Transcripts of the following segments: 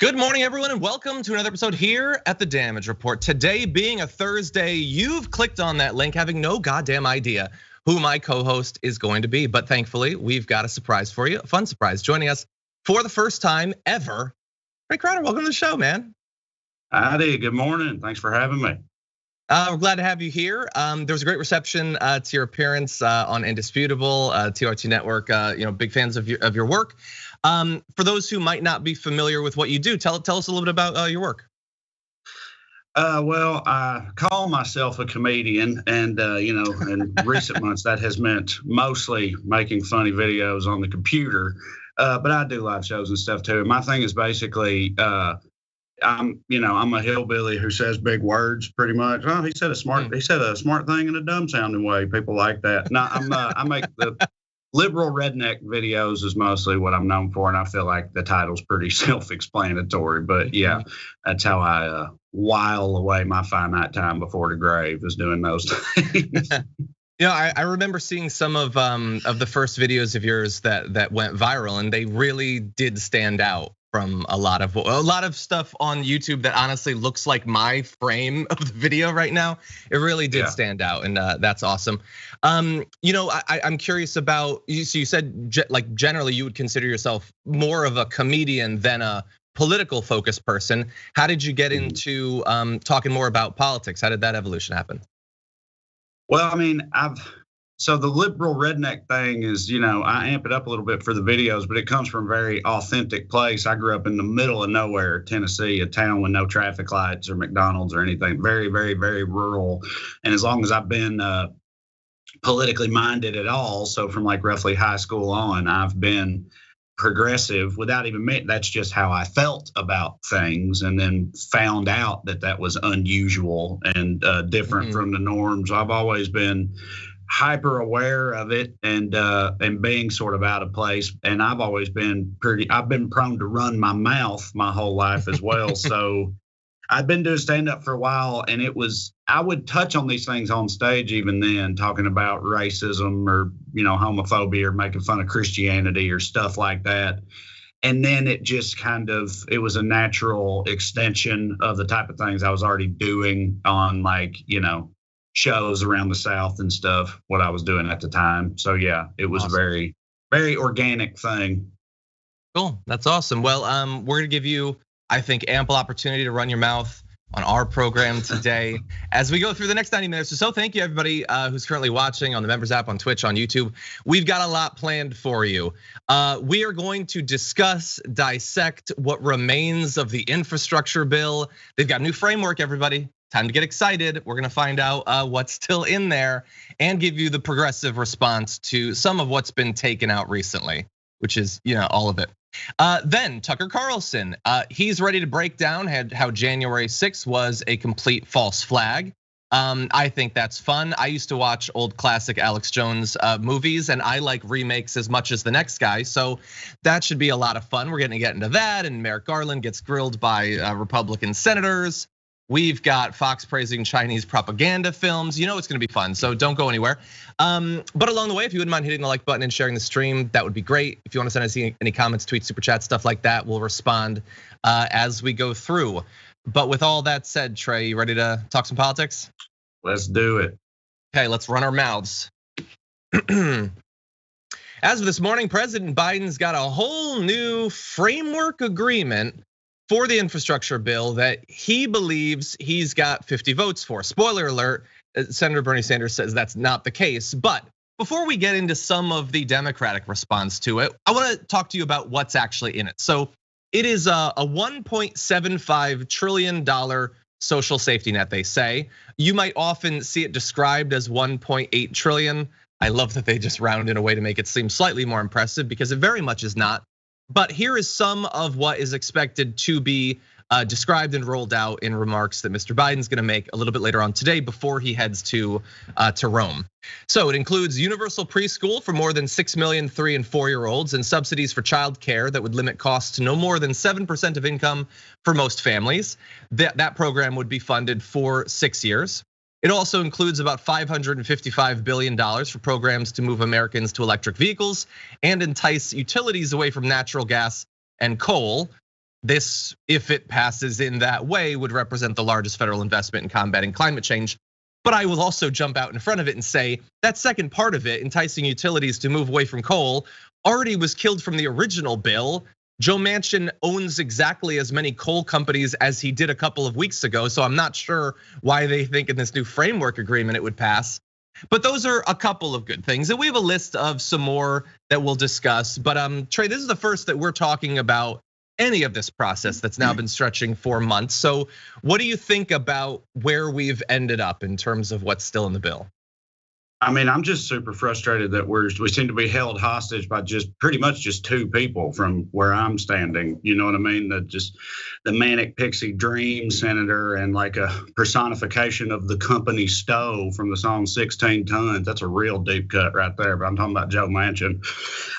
Good morning, everyone, and welcome to another episode here at the Damage Report. Today being a Thursday, you've clicked on that link having no goddamn idea who my co-host is going to be. But thankfully, we've got a surprise for you, a fun surprise. Joining us for the first time ever, Trae Crowder, welcome to the show, man. Howdy, good morning. Thanks for having me. We're glad to have you here. There was a great reception to your appearance on Indisputable, TRT Network. Big fans of your work. For those who might not be familiar with what you do, tell us a little bit about your work. Well, I call myself a comedian, and in recent months that has meant mostly making funny videos on the computer. But I do live shows and stuff too. My thing is basically, I'm a hillbilly who says big words pretty much. Oh, he said a smart thing in a dumb sounding way. People like that. No, I make the Liberal Redneck videos is mostly what I'm known for, and I feel like the title's pretty self-explanatory. But yeah, that's how I while away my finite time before the grave, is doing those things. I remember seeing some of the first videos of yours that went viral, and they really did stand out from a lot of stuff on YouTube that honestly looks like my frame of the video right now. It really did stand out, and that's awesome. I'm curious about you. So you said like generally you would consider yourself more of a comedian than a political focused person. How did you get into talking more about politics? How did that evolution happen? Well, I mean, so the liberal redneck thing is, I amp it up a little bit for the videos, but it comes from a very authentic place. I grew up in the middle of nowhere, Tennessee, a town with no traffic lights or McDonald's or anything. Very, very, very rural. And as long as I've been politically minded at all, so from like roughly high school on, I've been progressive without even admitting. That's just how I felt about things, and then found out that was unusual and different from the norms. I've always been hyper aware of it and being sort of out of place. And I've always been I've been prone to run my mouth my whole life as well. So I've been doing stand up for a while, and I would touch on these things on stage even then, talking about racism or, homophobia or making fun of Christianity or stuff like that. And then it just it was a natural extension of the type of things I was already doing on shows around the South and stuff, what I was doing at the time. So yeah, it was awesome. A very, very organic thing. Cool, that's awesome. Well, we're gonna give you, I think, ample opportunity to run your mouth on our program today as we go through the next 90 minutes or so. Thank you everybody who's currently watching on the members app, on Twitch, on YouTube. We've got a lot planned for you. We are going to discuss, dissect what remains of the infrastructure bill. They've got a new framework, everybody. Time to get excited. We're gonna find out what's still in there and give you the progressive response to some of what's been taken out recently, which is, all of it. Then Tucker Carlson, he's ready to break down how January 6th was a complete false flag. I think that's fun. I used to watch old classic Alex Jones movies, and I like remakes as much as the next guy. So that should be a lot of fun. We're gonna get into that, and Merrick Garland gets grilled by Republican senators. We've got Fox praising Chinese propaganda films. It's gonna be fun, so don't go anywhere. But along the way, if you wouldn't mind hitting the like button and sharing the stream, that would be great. If you wanna send us any comments, tweets, super chat, stuff like that, we'll respond as we go through. But with all that said, Trae, you ready to talk some politics? Let's do it. Okay, let's run our mouths. As of this morning, President Biden's got a whole new framework agreement for the infrastructure bill that he believes he's got 50 votes for. Spoiler alert, Senator Bernie Sanders says that's not the case. But before we get into some of the Democratic response to it, I wanna talk to you about what's actually in it. So it is a $1.75 trillion social safety net, they say. You might often see it described as 1.8 trillion. I love that they just round in a way to make it seem slightly more impressive, because it very much is not. But here is some of what is expected to be described and rolled out in remarks that Mr. Biden's gonna make a little bit later on today before he heads to Rome. So it includes universal preschool for more than 6 million 3- and 4-year-olds, and subsidies for child care that would limit costs to no more than 7% of income for most families. That program would be funded for 6 years. It also includes about $555 billion for programs to move Americans to electric vehicles and entice utilities away from natural gas and coal. this, if it passes in that way, would represent the largest federal investment in combating climate change. But I will also jump out in front of it and say that second part of it, enticing utilities to move away from coal, already was killed from the original bill. Joe Manchin owns exactly as many coal companies as he did a couple of weeks ago. So I'm not sure why they think in this new framework agreement it would pass. But those are a couple of good things. And we have a list of some more that we'll discuss. But Trae, this is the first that we're talking about any of this process that's now been stretching for months. So what do you think about where we've ended up in terms of what's still in the bill? I mean, I'm just super frustrated that we seem to be held hostage by just pretty much just two people from where I'm standing. You know what I mean? The manic pixie dream senator and like a personification of the company stove from the song 16 Tons. That's a real deep cut right there. But I'm talking about Joe Manchin.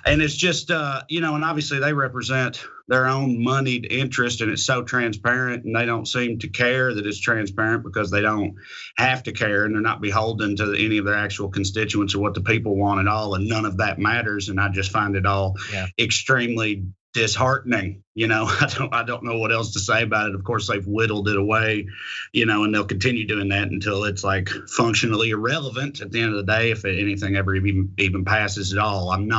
And it's just, and obviously they represent their own moneyed interest, and it's so transparent, and they don't seem to care that it's transparent because they don't have to care, and they're not beholden to any of their actual constituents or what the people want at all, and none of that matters. And I just find it all extremely disheartening. I don't know what else to say about it. Of course, they've whittled it away, and they'll continue doing that until it's like functionally irrelevant at the end of the day, if anything ever even passes at all. I'm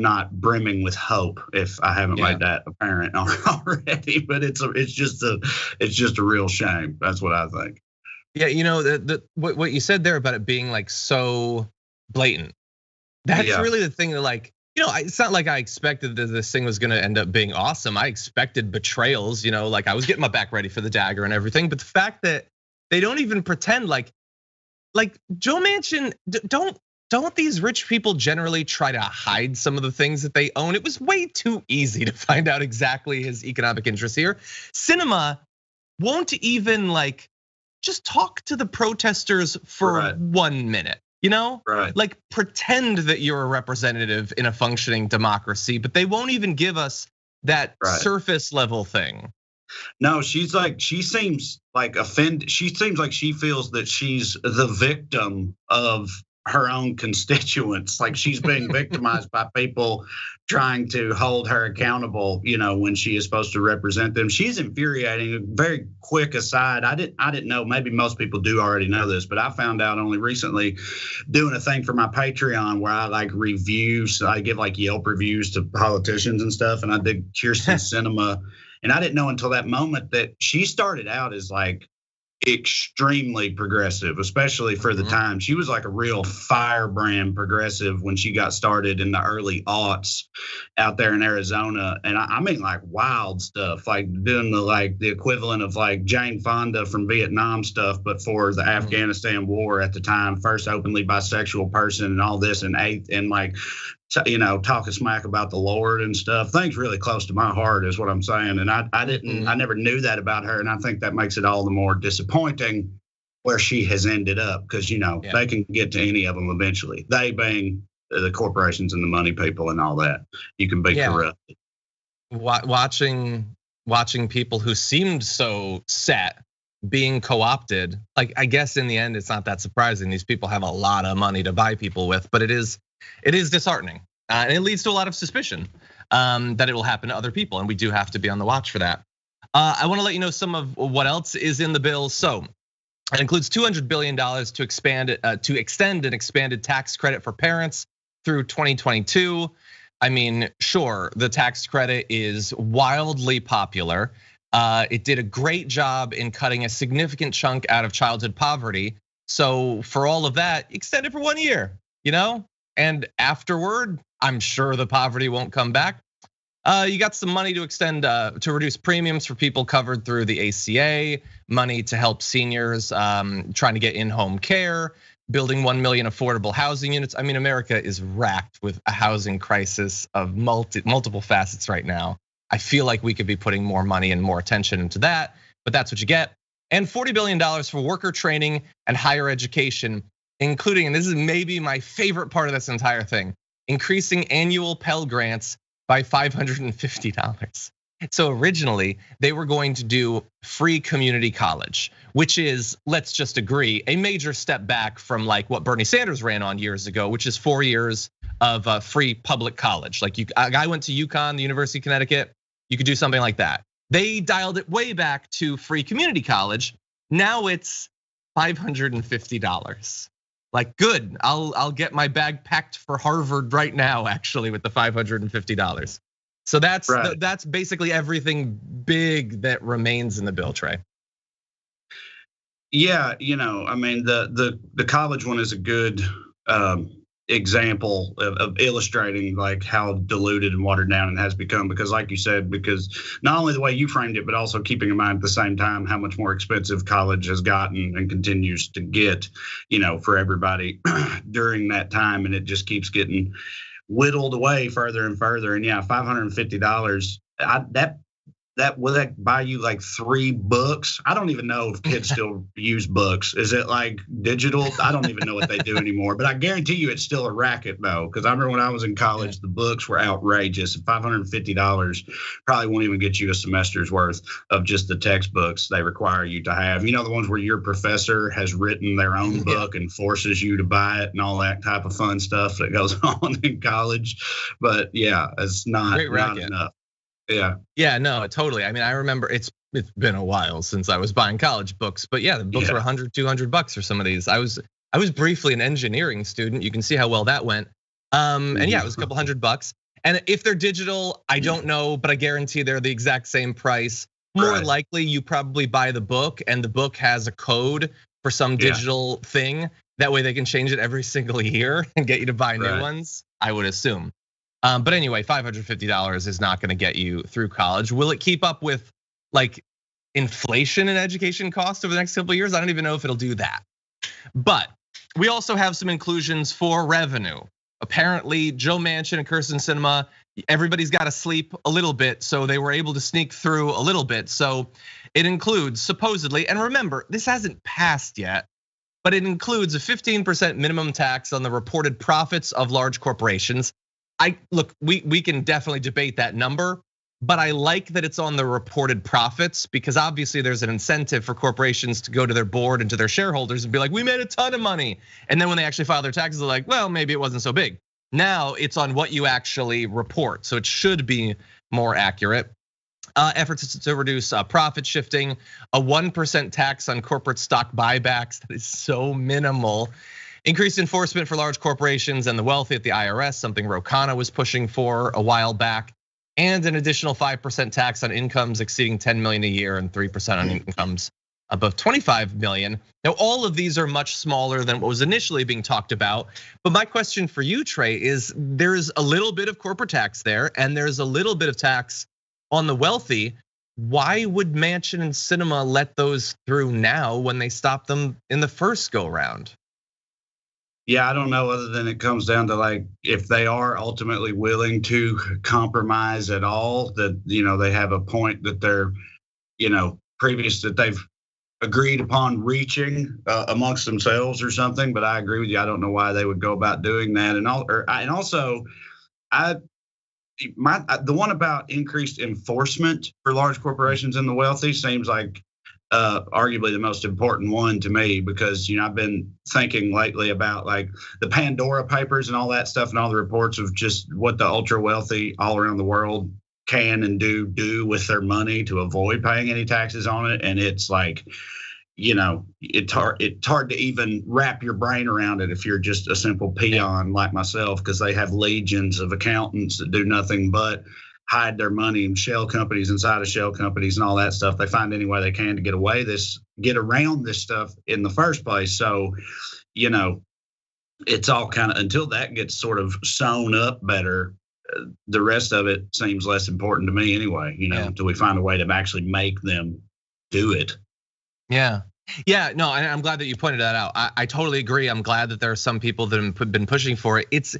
not brimming with hope, if I haven't made that apparent already. But it's just a real shame. That's what I think. Yeah, what you said there about it being like so blatant. That's really the thing that like, it's not like I expected that this thing was going to end up being awesome. I expected betrayals. Like I was getting my back ready for the dagger and everything. But the fact that they don't even pretend like Joe Manchin, don't these rich people generally try to hide some of the things that they own? It was way too easy to find out exactly his economic interests here. Sinema won't even like just talk to the protesters for 1 minute, Right. Like pretend that you're a representative in a functioning democracy, but they won't even give us that surface level thing. No, she seems like offended. She seems like she feels that she's the victim of her own constituents, like she's being victimized by people trying to hold her accountable, when she is supposed to represent them. She's infuriating. A very quick aside, I didn't know, maybe most people do already know this, but I found out only recently doing a thing for my Patreon where I like reviews, I give like Yelp reviews to politicians and stuff, and I did Kirsten Sinema, and I didn't know until that moment that she started out as like extremely progressive, especially for the time. She was like a real firebrand progressive when she got started in the early aughts out there in Arizona. And I mean like wild stuff, like doing the equivalent of like Jane Fonda from Vietnam stuff, but for the Afghanistan war at the time, first openly bisexual person and all this, and like, talking smack about the Lord and stuff. Things really close to my heart is what I'm saying. And I never knew that about her. And I think that makes it all the more disappointing where she has ended up, because, they can get to any of them eventually. They being the corporations and the money people and all that. You can be corrupted. Watching people who seemed so set being co-opted, like I guess in the end, it's not that surprising. These people have a lot of money to buy people with, but it is disheartening, and it leads to a lot of suspicion that it will happen to other people, and we do have to be on the watch for that. I want to let you know some of what else is in the bill. So it includes $200 billion to extend an expanded tax credit for parents through 2022. I mean, sure, the tax credit is wildly popular. It did a great job in cutting a significant chunk out of childhood poverty. So for all of that, extend it for 1 year, And afterward, I'm sure the poverty won't come back. You got some money to extend, to reduce premiums for people covered through the ACA, money to help seniors trying to get in-home care, building 1 million affordable housing units. I mean, America is racked with a housing crisis of multiple facets right now. I feel like we could be putting more money and more attention into that, but that's what you get. And $40 billion for worker training and higher education, including, and this is maybe my favorite part of this entire thing, increasing annual Pell Grants by $550. So originally they were going to do free community college, which is, let's just agree, a major step back from like what Bernie Sanders ran on years ago, which is 4 years of free public college. Like a guy went to UConn, the University of Connecticut, you could do something like that. They dialed it way back to free community college. Now it's $550. Like, good, I'll get my bag packed for Harvard right now, actually, with the $550. So that's basically everything big that remains in the bill, Trae. Yeah, I mean, the college one is a good example of illustrating like how diluted and watered down it has become, because like you said, because not only the way you framed it, but also keeping in mind at the same time how much more expensive college has gotten and continues to get, for everybody during that time, and it just keeps getting whittled away further and further. And yeah, $550, that will that buy you like 3 books? I don't even know if kids still use books. Is it like digital? I don't even know what they do anymore. But I guarantee you, it's still a racket though, because I remember when I was in college, the books were outrageous. $550 probably won't even get you a semester's worth of just the textbooks they require you to have. The ones where your professor has written their own book and forces you to buy it and all that type of fun stuff that goes on in college. But yeah, it's not enough. Yeah, no, totally. I mean, I remember it's been a while since I was buying college books, but yeah, the books were $100, $200 for some of these. I was briefly an engineering student. You can see how well that went. And yeah, it was a couple $100. And if they're digital, I don't know, but I guarantee they're the exact same price. More likely, you probably buy the book, and the book has a code for some digital thing. That way, they can change it every single year and get you to buy new ones, I would assume. But anyway, $550 is not going to get you through college. Will it keep up with like inflation and education costs over the next couple of years? I don't even know if it'll do that. But we also have some inclusions for revenue. Apparently, Joe Manchin and Kirsten Sinema, everybody's got to sleep a little bit, so they were able to sneak through a little bit. So it includes supposedly, and remember, this hasn't passed yet, but it includes a 15% minimum tax on the reported profits of large corporations. Look, we can definitely debate that number, but I like that it's on the reported profits, because obviously there's an incentive for corporations to go to their board and to their shareholders and be like, we made a ton of money. And then when they actually file their taxes, they're like, well, maybe it wasn't so big. Now it's on what you actually report. So it should be more accurate. Efforts to reduce profit shifting, a 1% tax on corporate stock buybacks. That is so minimal. Increased enforcement for large corporations and the wealthy at the IRS, something Ro Khanna was pushing for a while back, and an additional 5% tax on incomes exceeding 10 million a year and 3% on incomes above 25 million. Now, all of these are much smaller than what was initially being talked about. But my question for you, Trae, is there's a little bit of corporate tax there, and there's a little bit of tax on the wealthy. Why would Manchin and Sinema let those through now when they stopped them in the first go round? Yeah, I don't know, other than it comes down to like, if they are ultimately willing to compromise at all, that, they have a point that they're, previous that they've agreed upon reaching amongst themselves or something. But I agree with you. I don't know why they would go about doing that. And also, the one about increased enforcement for large corporations and the wealthy seems like arguably the most important one to me, because I've been thinking lately about like the Pandora Papers and all that stuff, and all the reports of just what the ultra wealthy all around the world can and do with their money to avoid paying any taxes on it. And it's like, it's hard to even wrap your brain around it if you're just a simple peon like myself, because they have legions of accountants that do nothing but hide their money in shell companies inside of shell companies and all that stuff. They find any way they can to get around this stuff in the first place. So, it's all kind of, until that gets sort of sewn up better, the rest of it seems less important to me anyway, until we find a way to actually make them do it. Yeah, no, and I'm glad that you pointed that out. I totally agree. I'm glad that there are some people that have been pushing for it.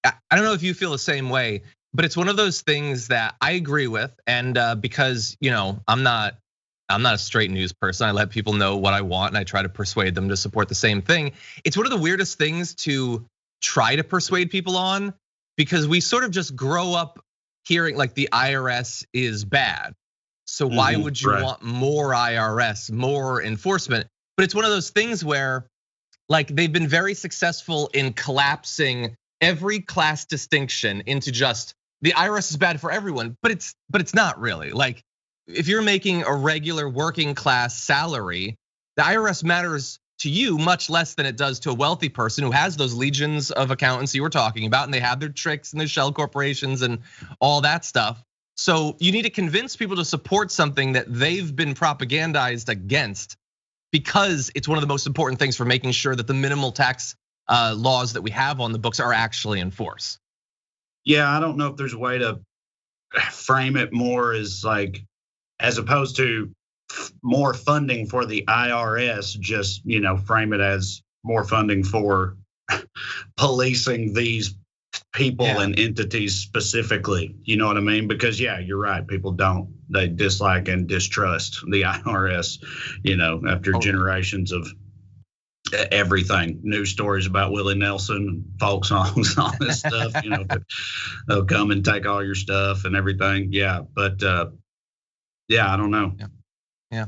I don't know if you feel the same way, but it's one of those things that I agree with, and because I'm not a straight news person. I let people know what I want, and I try to persuade them to support the same thing. It's one of the weirdest things to try to persuade people on, because we sort of just grow up hearing like the IRS is bad. So why would you want more IRS, more enforcement? But it's one of those things where like they've been very successful in collapsing every class distinction into just the IRS is bad for everyone, but it's not really. Like, if you're making a regular working class salary, the IRS matters to you much less than it does to a wealthy person who has those legions of accountants you were talking about, and they have their tricks and their shell corporations and all that stuff. So you need to convince people to support something that they've been propagandized against, because it's one of the most important things for making sure that the minimal tax laws that we have on the books are actually enforced. Yeah, I don't know if there's a way to frame it more as like, as opposed to more funding for the IRS, just, frame it as more funding for policing these people and entities specifically. You know what I mean? Because yeah, you're right. People they dislike and distrust the IRS, after generations of everything, news stories about Willie Nelson, folk songs, all this stuff, they'll come and take all your stuff and everything. Yeah. But yeah, I don't know. Yeah.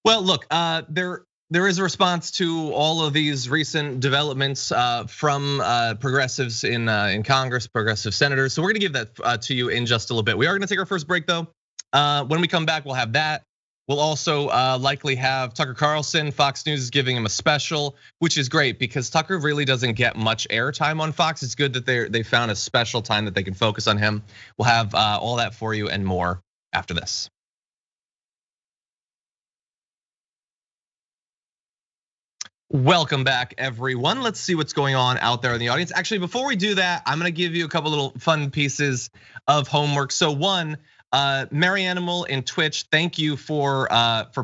Well, look, there is a response to all of these recent developments from progressives in Congress, progressive senators. So we're gonna give that to you in just a little bit. We are gonna take our first break though. When we come back, we'll have that. We'll also likely have Tucker Carlson. Fox News is giving him a special, which is great because Tucker really doesn't get much airtime on Fox. It's good that they found a special time that they can focus on him. We'll have all that for you and more after this. Welcome back, everyone. Let's see what's going on out there in the audience. Actually, before we do that, I'm gonna give you a couple little fun pieces of homework. So one, Mary Animal in Twitch, thank you for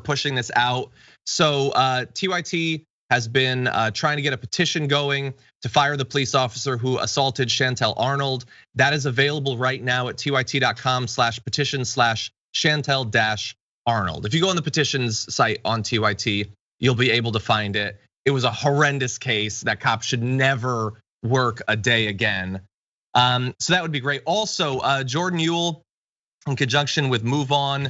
pushing this out. So TYT has been trying to get a petition going to fire the police officer who assaulted Chantel Arnold. That is available right now at tyt.com/petition/Chantel-Arnold. If you go on the petitions site on TYT, you'll be able to find it. It was a horrendous case. That cop should never work a day again. So that would be great. Also, Jordan Ewell, in conjunction with Move On,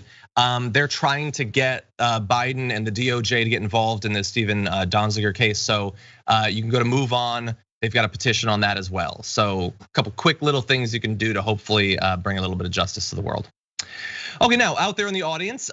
they're trying to get Biden and the DOJ to get involved in the Stephen Donziger case. So you can go to Move On. They've got a petition on that as well. So a couple quick little things you can do to hopefully bring a little bit of justice to the world. Okay, now out there in the audience,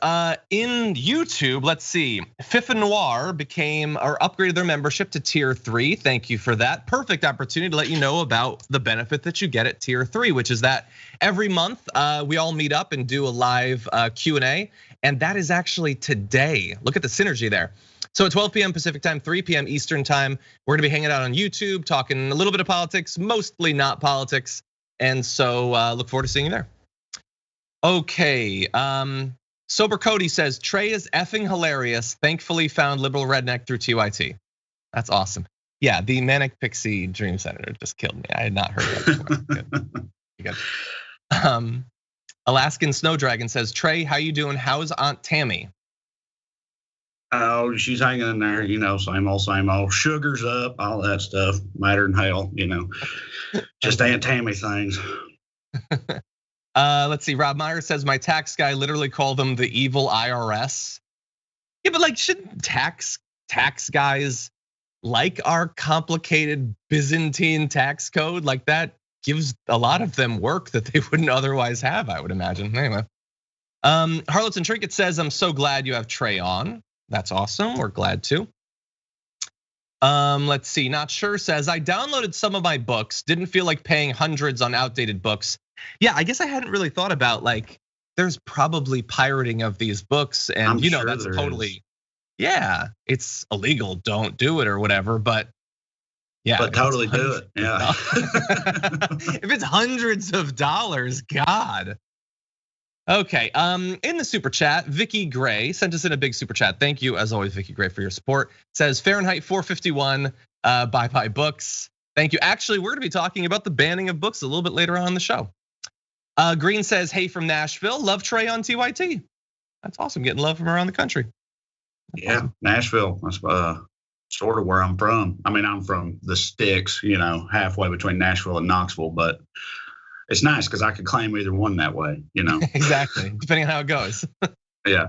in YouTube, let's see. FIFA Noir upgraded their membership to tier 3. Thank you for that. Perfect opportunity to let you know about the benefit that you get at tier 3, which is that every month we all meet up and do a live Q&A, and that is actually today. Look at the synergy there. So at 12 p.m. Pacific time, 3 p.m. Eastern time, we're gonna be hanging out on YouTube, talking a little bit of politics, mostly not politics, and so look forward to seeing you there. Okay, Sober Cody says, Trae is effing hilarious. Thankfully found Liberal Redneck through TYT. That's awesome. Yeah, the Manic Pixie Dream Senator just killed me. I had not heard that before. Good. Alaskan Snow Dragon says, Trae, how you doing? How's Aunt Tammy? Oh, she's hanging in there, same old. Sugar's up, all that stuff, madder than hell, just Aunt Tammy things. Let's see, Rob Meyer says, my tax guy literally called them the evil IRS. Yeah, but like, shouldn't tax guys like our complicated Byzantine tax code? Like that gives a lot of them work that they wouldn't otherwise have, I would imagine. Anyway, Harlots and Trinket says, I'm so glad you have Trae on. That's awesome, we're glad to. Let's see, Not Sure says, I downloaded some of my books, didn't feel like paying hundreds on outdated books. Yeah, I guess I hadn't really thought about like, there's probably pirating of these books, and sure that's totally, yeah, it's illegal, don't do it or whatever, but yeah. But totally do it, yeah. If it's hundreds of dollars, God. Okay, in the super chat, Vicky Gray sent us in a big super chat. Thank you, as always, Vicky Gray, for your support. Says Fahrenheit 451, bye books. Thank you. Actually, we're gonna be talking about the banning of books a little bit later on in the show. Green says, hey from Nashville, love Trae on TYT. That's awesome, getting love from around the country. That's awesome. Nashville, that's sort of where I'm from. I mean, I'm from the sticks, halfway between Nashville and Knoxville, but it's nice because I could claim either one that way, Exactly, depending on how it goes. Yeah.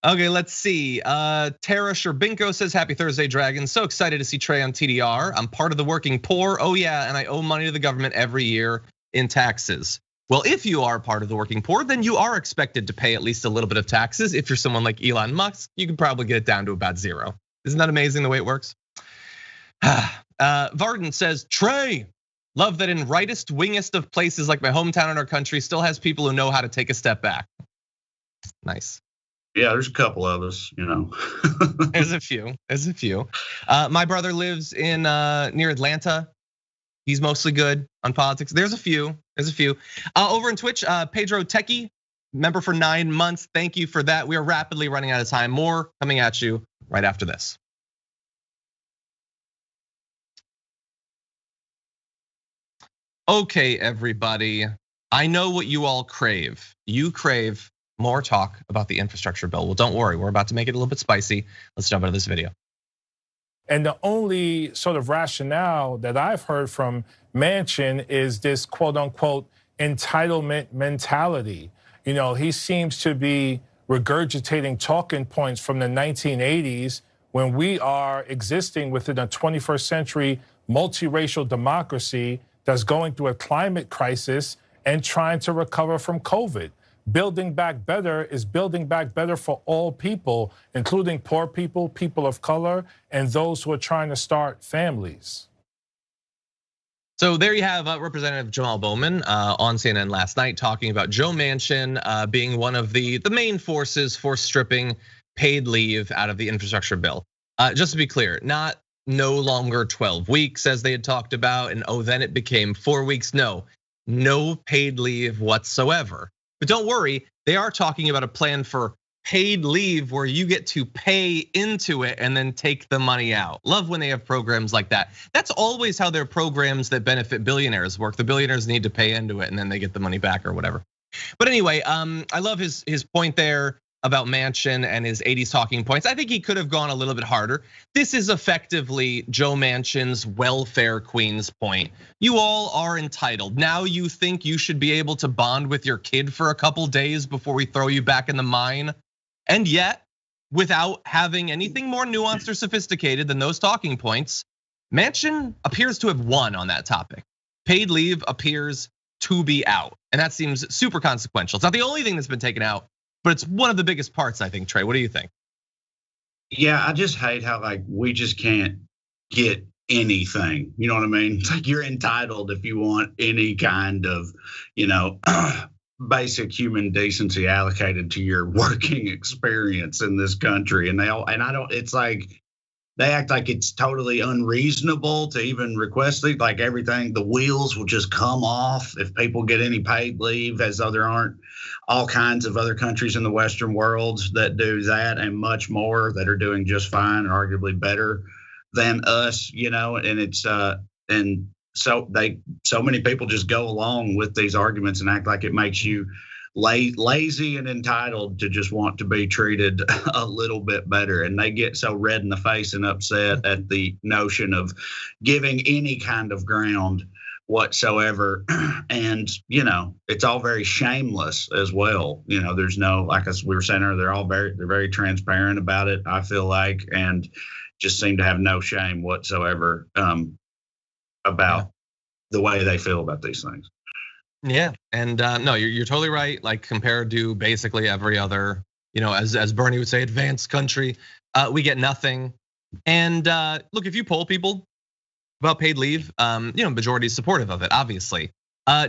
Okay, let's see. Tara Sherbinko says, happy Thursday, Dragon. So excited to see Trae on TDR. I'm part of the working poor. Oh yeah, and I owe money to the government every year. in taxes. Well, if you are part of the working poor, then you are expected to pay at least a little bit of taxes. If you're someone like Elon Musk, you can probably get it down to about 0. Isn't that amazing the way it works? Varden says, Trae, love that in rightest, wingest of places like my hometown in our country still has people who know how to take a step back. Nice. Yeah, there's a couple of us, There's a few. My brother lives in near Atlanta. He's mostly good on politics. There's a few. Over in Twitch, Pedro Techie, member for 9 months. Thank you for that. We are rapidly running out of time. More coming at you right after this. Okay, everybody. I know what you all crave. You crave more talk about the infrastructure bill. Well, don't worry. We're about to make it a little bit spicy. Let's jump into this video. And the only sort of rationale that I've heard from Manchin is this quote unquote entitlement mentality. He seems to be regurgitating talking points from the 1980s when we are existing within a 21st century multiracial democracy that's going through a climate crisis and trying to recover from COVID. Building back better is building back better for all people, including poor people, people of color, and those who are trying to start families. So there you have Representative Jamal Bowman on CNN last night talking about Joe Manchin being one of the main forces for stripping paid leave out of the infrastructure bill. Just to be clear, no longer 12 weeks as they had talked about, and then it became 4 weeks. No paid leave whatsoever. But don't worry, they are talking about a plan for paid leave where you get to pay into it and then take the money out. Love when they have programs like that. That's always how their programs that benefit billionaires work. The billionaires need to pay into it and then they get the money back or whatever. But anyway, I love his point there about Manchin and his 80s talking points. I think he could have gone a little bit harder. This is effectively Joe Manchin's welfare queen's point. You all are entitled. Now you think you should be able to bond with your kid for a couple days before we throw you back in the mine. And yet, without having anything more nuanced or sophisticated than those talking points, Manchin appears to have won on that topic. Paid leave appears to be out. And that seems super consequential. It's not the only thing that's been taken out, but it's one of the biggest parts, I think. Trae, what do you think? Yeah, I just hate how we just can't get anything. You know what I mean? It's like you're entitled if you want any kind of, basic human decency allocated to your working experience in this country. It's like they act like it's totally unreasonable to even request these. Like everything, the wheels will just come off if people get any paid leave, as though there aren't all kinds of other countries in the Western world that do that and much more that are doing just fine and arguably better than us, and it's and so many people just go along with these arguments and act like it makes you lazy and entitled to just want to be treated a little bit better. And they get so red in the face and upset at the notion of giving any kind of ground whatsoever. And, it's all very shameless as well. There's no, like as we were saying earlier, they're very transparent about it, I feel like, and just seem to have no shame whatsoever about the way they feel about these things. Yeah, and no, you're totally right. Like compared to basically every other, as Bernie would say, advanced country, we get nothing. And look, if you poll people about paid leave, majority is supportive of it, obviously.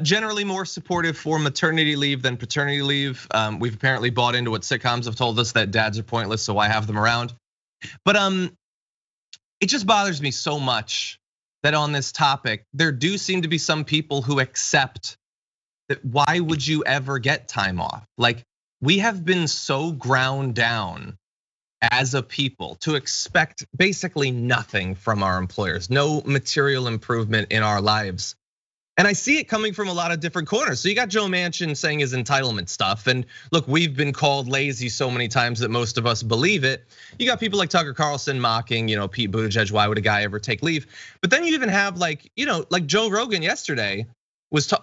Generally more supportive for maternity leave than paternity leave. We've apparently bought into what sitcoms have told us that dads are pointless, so why have them around? But it just bothers me so much that on this topic, there do seem to be some people who accept that why would you ever get time off? Like we have been so ground down as a people to expect basically nothing from our employers, no material improvement in our lives. And I see it coming from a lot of different corners. So you got Joe Manchin saying his entitlement stuff. And look, we've been called lazy so many times that most of us believe it. You got people like Tucker Carlson mocking, Pete Buttigieg, why would a guy ever take leave? But then you even have like Joe Rogan yesterday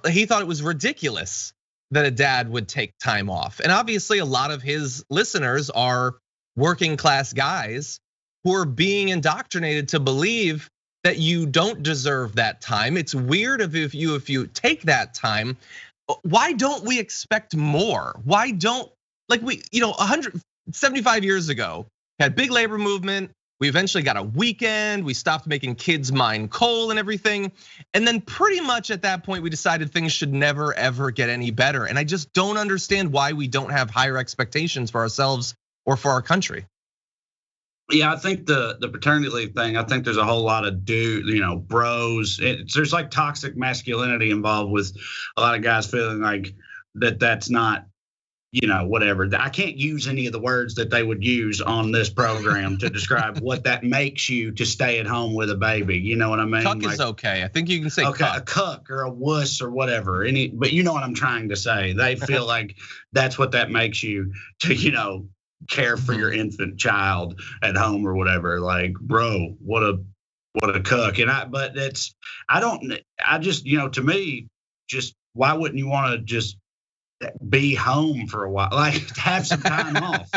he thought it was ridiculous that a dad would take time off. And obviously a lot of his listeners are working class guys who are being indoctrinated to believe that you don't deserve that time. It's weird if you take that time. Why don't we expect more? Why don't, like, we, 175 years ago, had big labor movement. We eventually got a weekend. We stopped making kids mine coal and everything. And then pretty much at that point, we decided things should never, ever get any better. And I just don't understand why we don't have higher expectations for ourselves or for our country. Yeah, I think the paternity leave thing, I think there's a whole lot of bros. There's like toxic masculinity involved with a lot of guys feeling like that's not, whatever. I can't use any of the words that they would use on this program to describe what that makes you to stay at home with a baby. You know what I mean? Cuck is okay. I think you can say okay, cuck. A cuck or a wuss or whatever. But you know what I'm trying to say. They feel like that's what that makes you to, care for your infant child at home or whatever. Like, bro, what a cuck. To me, just why wouldn't you want to just be home for a while, like have some time off?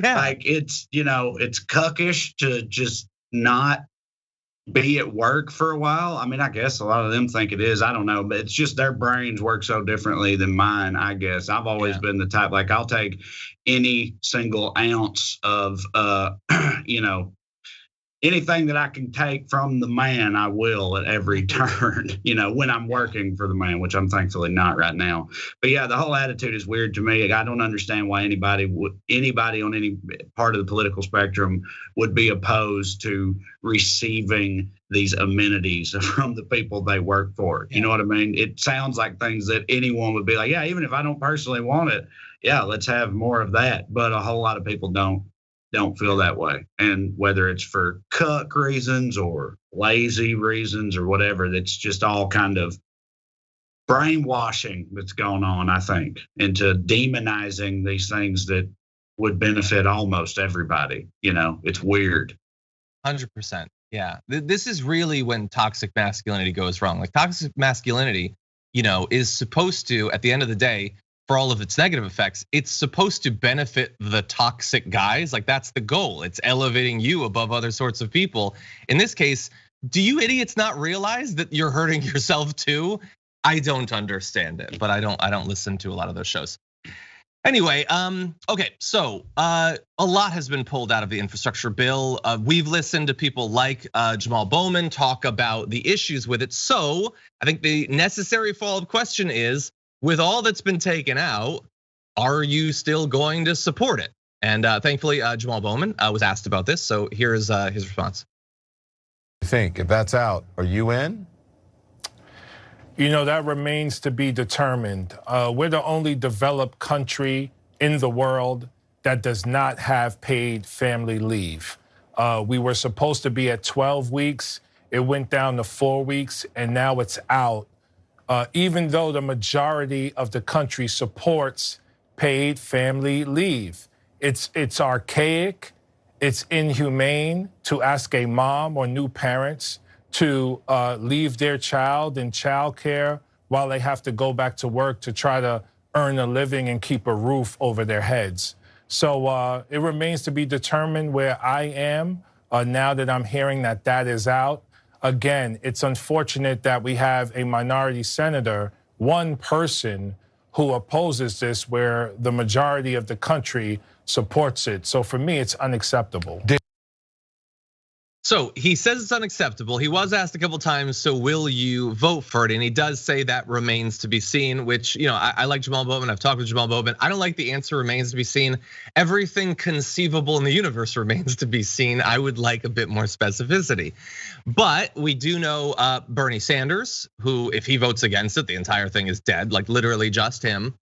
Yeah, like it's cuckish to just not be at work for a while. I mean, I guess a lot of them think it is. I don't know, but it's just their brains work so differently than mine. I guess I've always been the type, like, I'll take any single ounce of anything that I can take from the man, I will at every turn, when I'm working for the man, which I'm thankfully not right now. But yeah, the whole attitude is weird to me. I don't understand why anybody on any part of the political spectrum would be opposed to receiving these amenities from the people they work for. You know what I mean? It sounds like things that anyone would be like, yeah, even if I don't personally want it, yeah, let's have more of that. But a whole lot of people don't feel that way. And whether it's for cuck reasons or lazy reasons or whatever, that's just all kind of brainwashing that's going on, I think, into demonizing these things that would benefit almost everybody. It's weird. 100%. Yeah, this is really when toxic masculinity goes wrong. Like, toxic masculinity, is supposed to, at the end of the day, for all of its negative effects, it's supposed to benefit the toxic guys. Like, that's the goal. It's elevating you above other sorts of people. In this case, do you idiots not realize that you're hurting yourself too? I don't understand it, but I don't listen to a lot of those shows. Anyway, okay, so a lot has been pulled out of the infrastructure bill. We've listened to people like Jamal Bowman talk about the issues with it. So I think the necessary follow-up question is, with all that's been taken out, are you still going to support it? And thankfully, Jamal Bowman was asked about this, so here's his response. You think if that's out, are you in? That remains to be determined. We're the only developed country in the world that does not have paid family leave. We were supposed to be at 12 weeks. It went down to 4 weeks, and now it's out. Even though the majority of the country supports paid family leave. It's archaic, it's inhumane to ask a mom or new parents to leave their child in childcare while they have to go back to work to try to earn a living and keep a roof over their heads. So it remains to be determined where I am now that I'm hearing that is out. Again, it's unfortunate that we have a minority senator, one person, who opposes this where the majority of the country supports it. So for me, it's unacceptable. So he says it's unacceptable. He was asked a couple times, so will you vote for it? And he does say that remains to be seen, which, I like Jamal Bowman. I've talked with Jamal Bowman. I don't like the answer remains to be seen. Everything conceivable in the universe remains to be seen. I would like a bit more specificity. But we do know Bernie Sanders, who, if he votes against it, the entire thing is dead, like literally just him.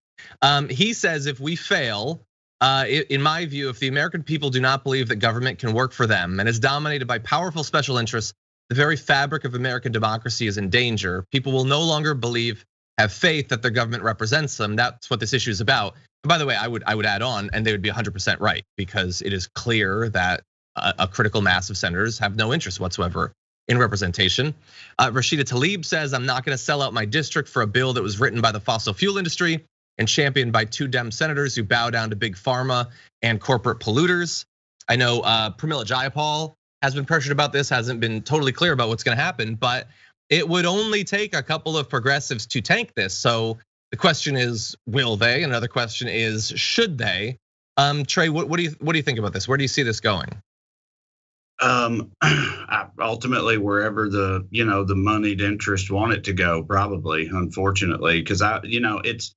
He says if we fail, in my view, if the American people do not believe that government can work for them and is dominated by powerful special interests, the very fabric of American democracy is in danger. People will no longer have faith that their government represents them. That's what this issue is about. And by the way, I would add on, and they would be 100% right, because it is clear that a critical mass of senators have no interest whatsoever in representation. Rashida Tlaib says, I'm not gonna sell out my district for a bill that was written by the fossil fuel industry and championed by 2 Dem senators who bow down to big pharma and corporate polluters. I know Pramila Jayapal has been pressured about this, hasn't been totally clear about what's going to happen, but it would only take a couple of progressives to tank this. So the question is, will they? Another question is, should they? Trae, what do you think about this? Where do you see this going? Ultimately, wherever the moneyed interest want it to go, probably, unfortunately, because it's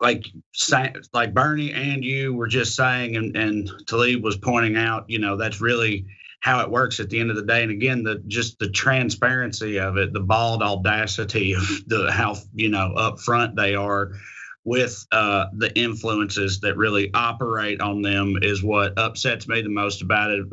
like Bernie and you were just saying, and Talib was pointing out, that's really how it works at the end of the day. And again, just the transparency of it, the bald audacity of how upfront they are with the influences that really operate on them is what upsets me the most about it.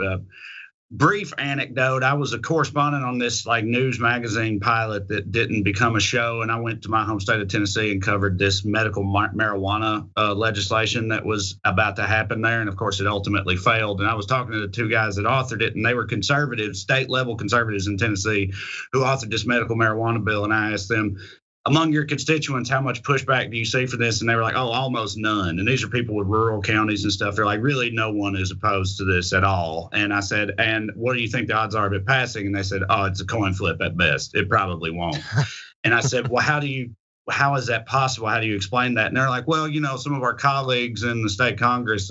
Brief anecdote: I was a correspondent on this news magazine pilot that didn't become a show, and I went to my home state of Tennessee and covered this medical marijuana legislation that was about to happen there, and of course it ultimately failed. And I was talking to the two guys that authored it, and they were conservatives, state level conservatives in Tennessee, who authored this medical marijuana bill. And I asked them, among your constituents, how much pushback do you see for this? And they were like, oh, almost none. And these are people with rural counties and stuff. They're like, really, no one is opposed to this at all. And I said, and what do you think the odds are of it passing? And they said, oh, it's a coin flip at best. It probably won't. And I said, well, how is that possible? How do you explain that? And they're like, well, some of our colleagues in the state Congress,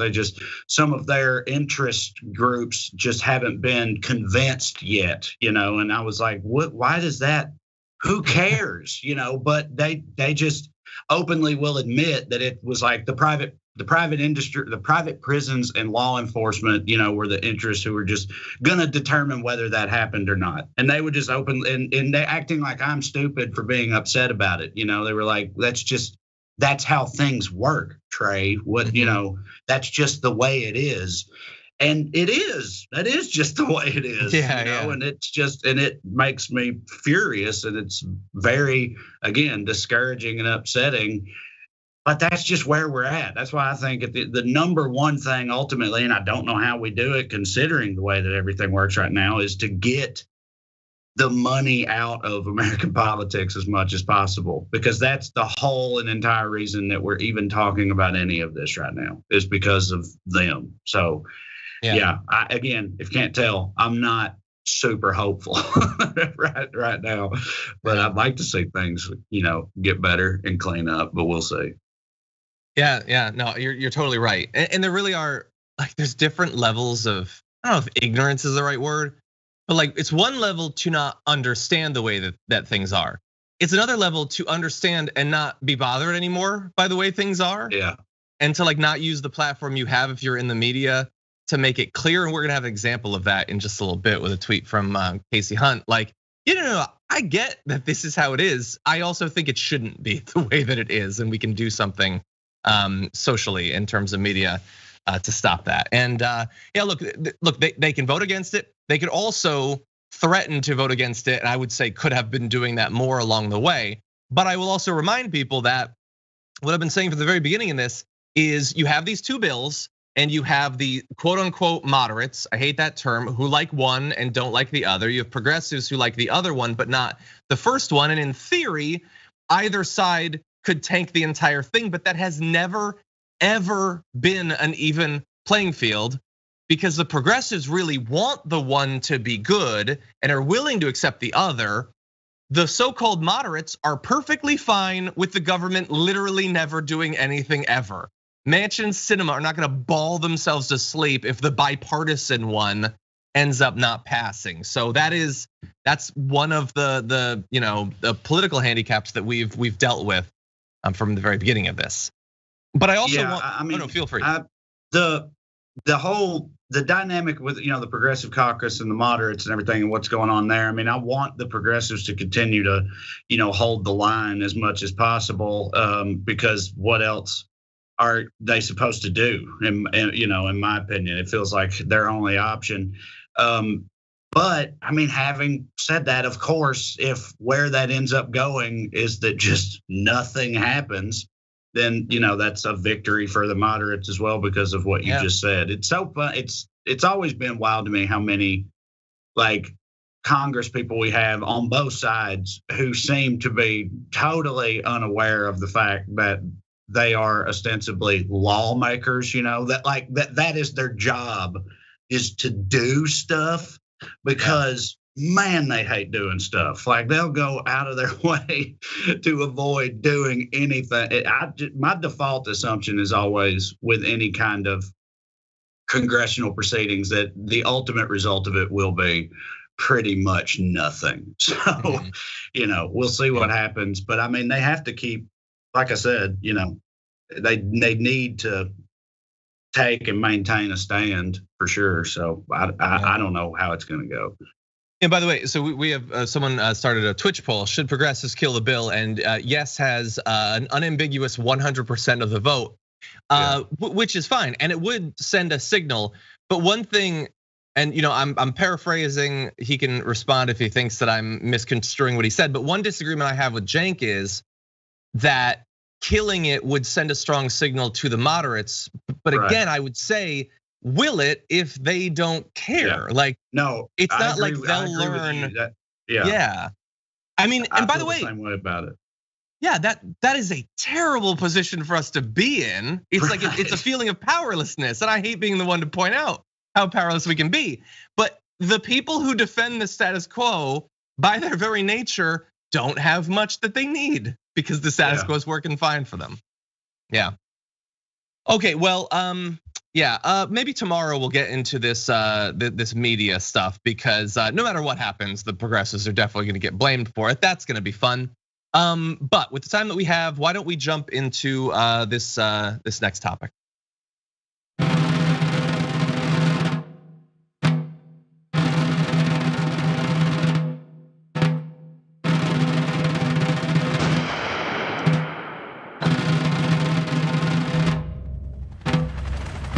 some of their interest groups just haven't been convinced yet, And I was like, what? Why does that? Who cares, But they just openly will admit that it was like the private industry, the private prisons and law enforcement, were the interests who were just gonna determine whether that happened or not. And they would just and they acting like I'm stupid for being upset about it. They were like, that's how things work, Trae. That's just the way it is. And that is just the way it is, yeah. And it makes me furious, and it's very, again, discouraging and upsetting. But that's just where we're at. That's why I think the number one thing ultimately, and I don't know how we do it considering the way that everything works right now, is to get the money out of American politics as much as possible, because that's the whole and entire reason that we're even talking about any of this right now, is because of them. So. Yeah. Again, if you can't tell, I'm not super hopeful right now, but I'd like to see things, get better and clean up, but we'll see. Yeah. No, you're totally right. And there really are, there's different levels of, I don't know if ignorance is the right word, but it's one level to not understand the way that things are. It's another level to understand and not be bothered anymore by the way things are. Yeah. And to not use the platform you have if you're in the media to make it clear. And we're gonna have an example of that in just a little bit with a tweet from Casey Hunt. I get that this is how it is. I also think it shouldn't be the way that it is, and we can do something socially in terms of media to stop that. And look, they can vote against it. They could also threaten to vote against it, and I would say could have been doing that more along the way. But I will also remind people that what I've been saying from the very beginning in this is you have these two bills. And you have the quote unquote moderates, I hate that term, who like one and don't like the other. You have progressives who like the other one, but not the first one. And in theory, either side could tank the entire thing, but that has never, ever been an even playing field, because the progressives really want the one to be good and are willing to accept the other. The so-called moderates are perfectly fine with the government literally never doing anything ever. Manchin, Sinema are not gonna bawl themselves to sleep if the bipartisan one ends up not passing. So that's one of the political handicaps that we've dealt with from the very beginning of this. But I also want, feel free. The dynamic with the progressive caucus and the moderates and everything and what's going on there. I want the progressives to continue to hold the line as much as possible, because what else are they supposed to do? And in my opinion, it feels like their only option. But having said that, of course, if where that ends up going is that just nothing happens, then that's a victory for the moderates as well, because of what you just said. It's so fun. It's always been wild to me how many Congress people we have on both sides who seem to be totally unaware of the fact that they are ostensibly lawmakers, that is their job, is to do stuff, because man, they hate doing stuff. Like, they'll go out of their way to avoid doing anything. My default assumption is always, with any kind of congressional proceedings, that the ultimate result of it will be pretty much nothing. So, we'll see what happens. But I mean, they have to keep, like I said, they need to take and maintain a stand for sure. So I don't know how it's going to go. And by the way, so we have someone started a Twitch poll: should progressives kill the bill? And yes has an unambiguous 100% of the vote, which is fine, and it would send a signal. But one thing, and I'm paraphrasing, he can respond if he thinks that I'm misconstruing what he said. But one disagreement I have with Cenk is that killing it would send a strong signal to the moderates. But again, I would say, will it if they don't care? Like, no, it's not like they'll learn. I mean, and by the way, same way about it. Yeah, that is a terrible position for us to be in. It's like it's a feeling of powerlessness, and I hate being the one to point out how powerless we can be. But the people who defend the status quo, by their very nature, don't have much that they need, because the status quo is working fine for them. Yeah. Okay, well, maybe tomorrow we'll get into this this media stuff, because no matter what happens, the progressives are definitely going to get blamed for it. That's going to be fun. But with the time that we have, why don't we jump into this next topic?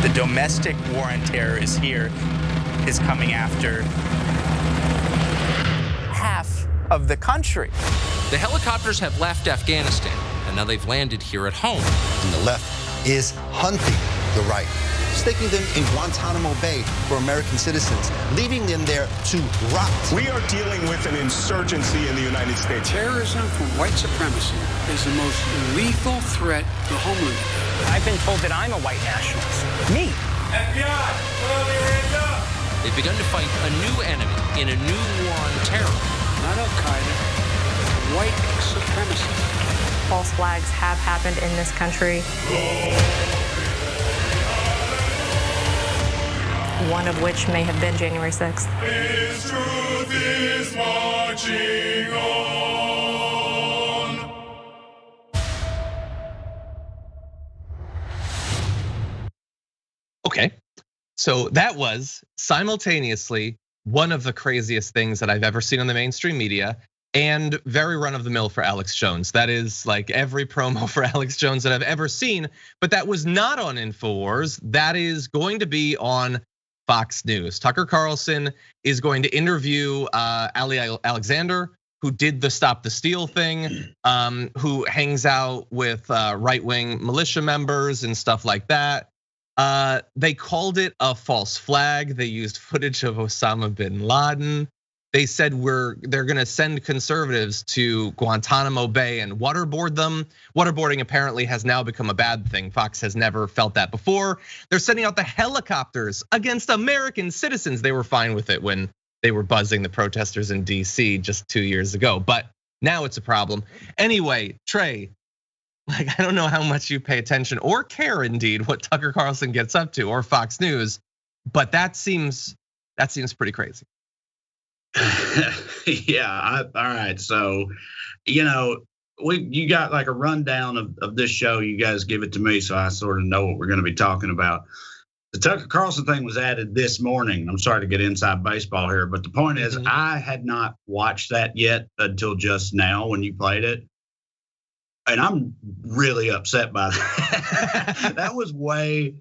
The domestic war on terror is here, is coming after half of the country. The helicopters have left Afghanistan, and now they've landed here at home. And the left is hunting the right, sticking them in Guantanamo Bay for American citizens, leaving them there to rot. We are dealing with an insurgency in the United States. Terrorism from white supremacy is the most lethal threat to homeland. I've been told that I'm a white nationalist. Me. FBI, put your hands up. They've begun to fight a new enemy in a new war on terror. Not Al-Qaeda, white supremacy. False flags have happened in this country. One of which may have been January 6th. His truth is marching on. Okay, so that was simultaneously one of the craziest things that I've ever seen on the mainstream media, and very run of the mill for Alex Jones. That is like every promo for Alex Jones that I've ever seen, but that was not on InfoWars. That is going to be on Fox News. Tucker Carlson is going to interview Ali Alexander, who did the Stop the Steal thing, who hangs out with right-wing militia members and stuff like that. They called it a false flag. They used footage of Osama bin Laden. They said they're gonna send conservatives to Guantanamo Bay and waterboard them. Waterboarding apparently has now become a bad thing. Fox has never felt that before. They're sending out the helicopters against American citizens. They were fine with it when they were buzzing the protesters in DC just 2 years ago, but now it's a problem. Anyway, Trae, like, I don't know how much you pay attention or care indeed what Tucker Carlson gets up to, or Fox News, but that seems pretty crazy. Yeah, all right. So, you got like a rundown of this show. You guys give it to me, so I sort of know what we're going to be talking about. The Tucker Carlson thing was added this morning. I'm sorry to get inside baseball here, but the point is, I had not watched that yet until just now when you played it. And I'm really upset by that. That was way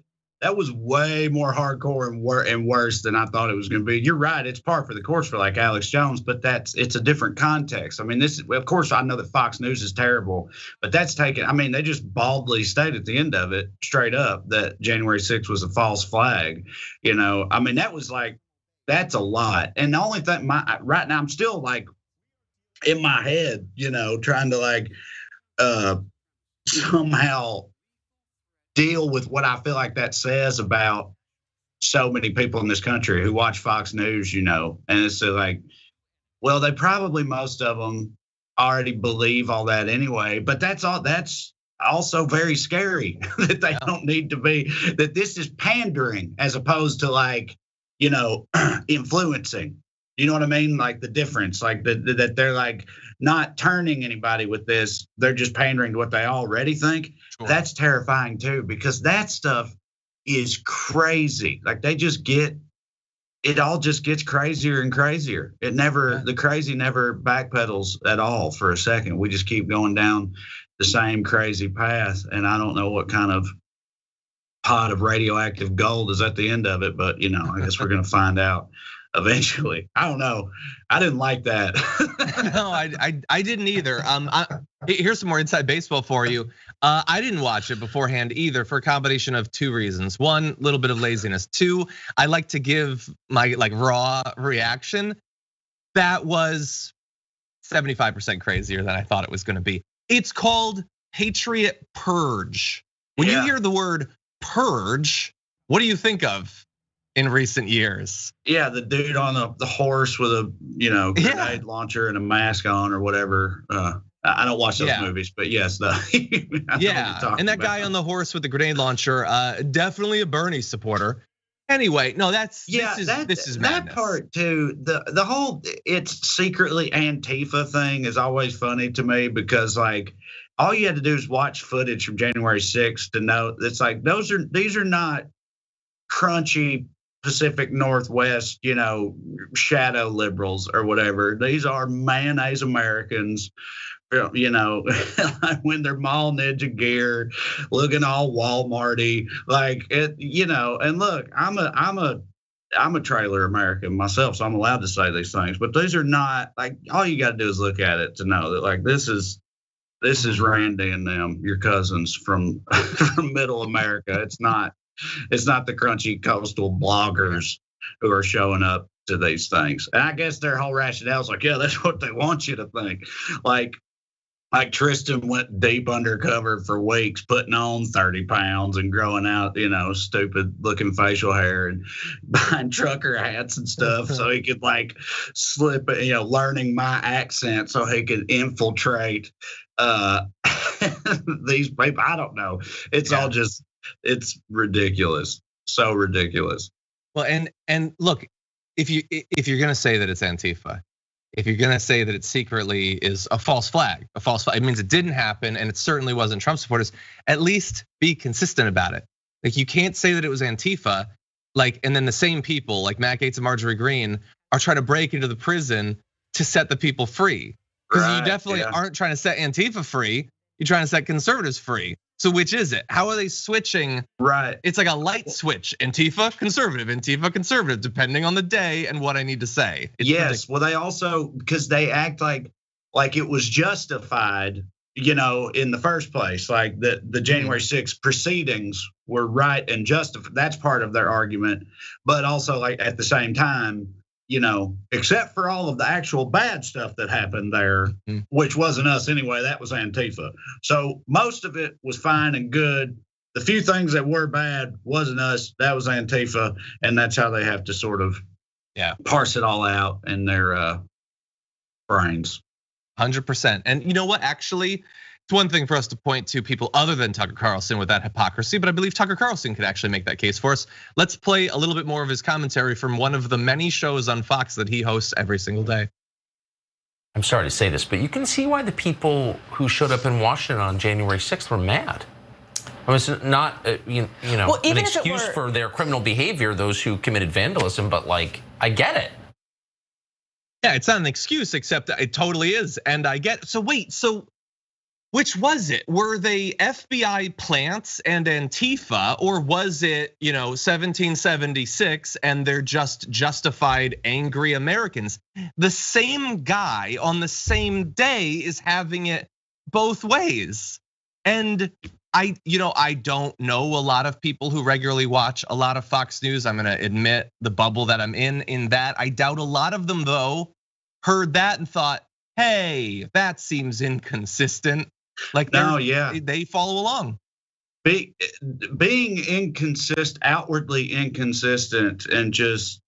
more hardcore and worse than I thought it was going to be. You're right; it's par for the course for like Alex Jones, but it's a different context. I mean, of course I know that Fox News is terrible, but that's taken. I mean, they just baldly stated at the end of it, straight up, that January 6th was a false flag. I mean, that's a lot. And the only thing, right now, I'm still like in my head, trying to like. Somehow deal with what I feel like that says about so many people in this country who watch Fox News, you know, and it's like, well, they probably, most of them already believe all that anyway, but that's also very scary that they don't need to be, that this is pandering as opposed to like, you know, influencing. You know what I mean? Like the difference, like that they're like not turning anybody with this. They're just pandering to what they already think. Sure. That's terrifying too, because that stuff is crazy. Like it all just gets crazier and crazier. The crazy never backpedals at all for a second. We just keep going down the same crazy path. And I don't know what kind of pot of radioactive gold is at the end of it, but you know, I guess we're going to find out eventually. I don't know. I didn't like that. No, I didn't either. Here's some more inside baseball for you. I didn't watch it beforehand either for a combination of two reasons. One, a little bit of laziness. Two, I like to give my like raw reaction. That was 75% crazier than I thought it was going to be. It's called Patriot Purge. When you hear the word purge, what do you think of in recent years? Yeah, the dude on the horse with a grenade launcher and a mask on or whatever. I don't watch those movies, but yes, and that guy on the horse with the grenade launcher, definitely a Bernie supporter. Anyway, no, this is madness. That part too. The whole it's secretly Antifa thing is always funny to me because like all you had to do is watch footage from January 6th to know it's like these are not crunchy Pacific Northwest, you know, shadow liberals or whatever. These are mayonnaise Americans, you know, when they're mall ninja gear, looking all Walmarty, like it, you know. And look, I'm a trailer American myself, so I'm allowed to say these things. But these are not like all you got to do is look at it to know that like this is Randy and them, your cousins from Middle America. It's not the crunchy coastal bloggers who are showing up to these things. And I guess their whole rationale is like, yeah, that's what they want you to think. Like Tristan went deep undercover for weeks, putting on 30 pounds and growing out, you know, stupid looking facial hair and buying trucker hats and stuff so he could like slip, you know, learning my accent so he could infiltrate these people. I don't know. It's all just, it's ridiculous. So ridiculous. Well, and look, if you're gonna say that it's Antifa, if you're gonna say that it secretly is a false flag, it means it didn't happen and it certainly wasn't Trump supporters. At least be consistent about it. Like you can't say that it was Antifa, like, and then the same people like Matt Gaetz and Marjorie Greene are trying to break into the prison to set the people free. Because you definitely aren't trying to set Antifa free. You're trying to set conservatives free. So which is it? How are they switching? Right. It's like a light switch. Antifa, conservative, depending on the day and what I need to say. It's ridiculous. Well, they also, because they act like it was justified, you know, in the first place. Like the January 6th proceedings were right and justified. That's part of their argument. But also like at the same time, you know, except for all of the actual bad stuff that happened there, which wasn't us anyway, that was Antifa. So most of it was fine and good. The few things that were bad wasn't us, that was Antifa. And that's how they have to sort of parse it all out in their brains. 100%. And you know what, actually, it's one thing for us to point to people other than Tucker Carlson with that hypocrisy, but I believe Tucker Carlson could actually make that case for us. Let's play a little bit more of his commentary from one of the many shows on Fox that he hosts every single day. I'm sorry to say this, but you can see why the people who showed up in Washington on January 6th were mad. I mean, it's not an excuse for their criminal behavior, those who committed vandalism, but like, I get it. Yeah, it's not an excuse, except it totally is. And I get, so wait, so which was it? Were they FBI plants and Antifa, or was it, 1776 and they're just justified angry Americans? The same guy on the same day is having it both ways. And I don't know a lot of people who regularly watch a lot of Fox News. I'm gonna admit the bubble that I'm in that. I doubt a lot of them though heard that and thought, hey, that seems inconsistent. Like they follow along. being inconsistent, outwardly inconsistent, and just,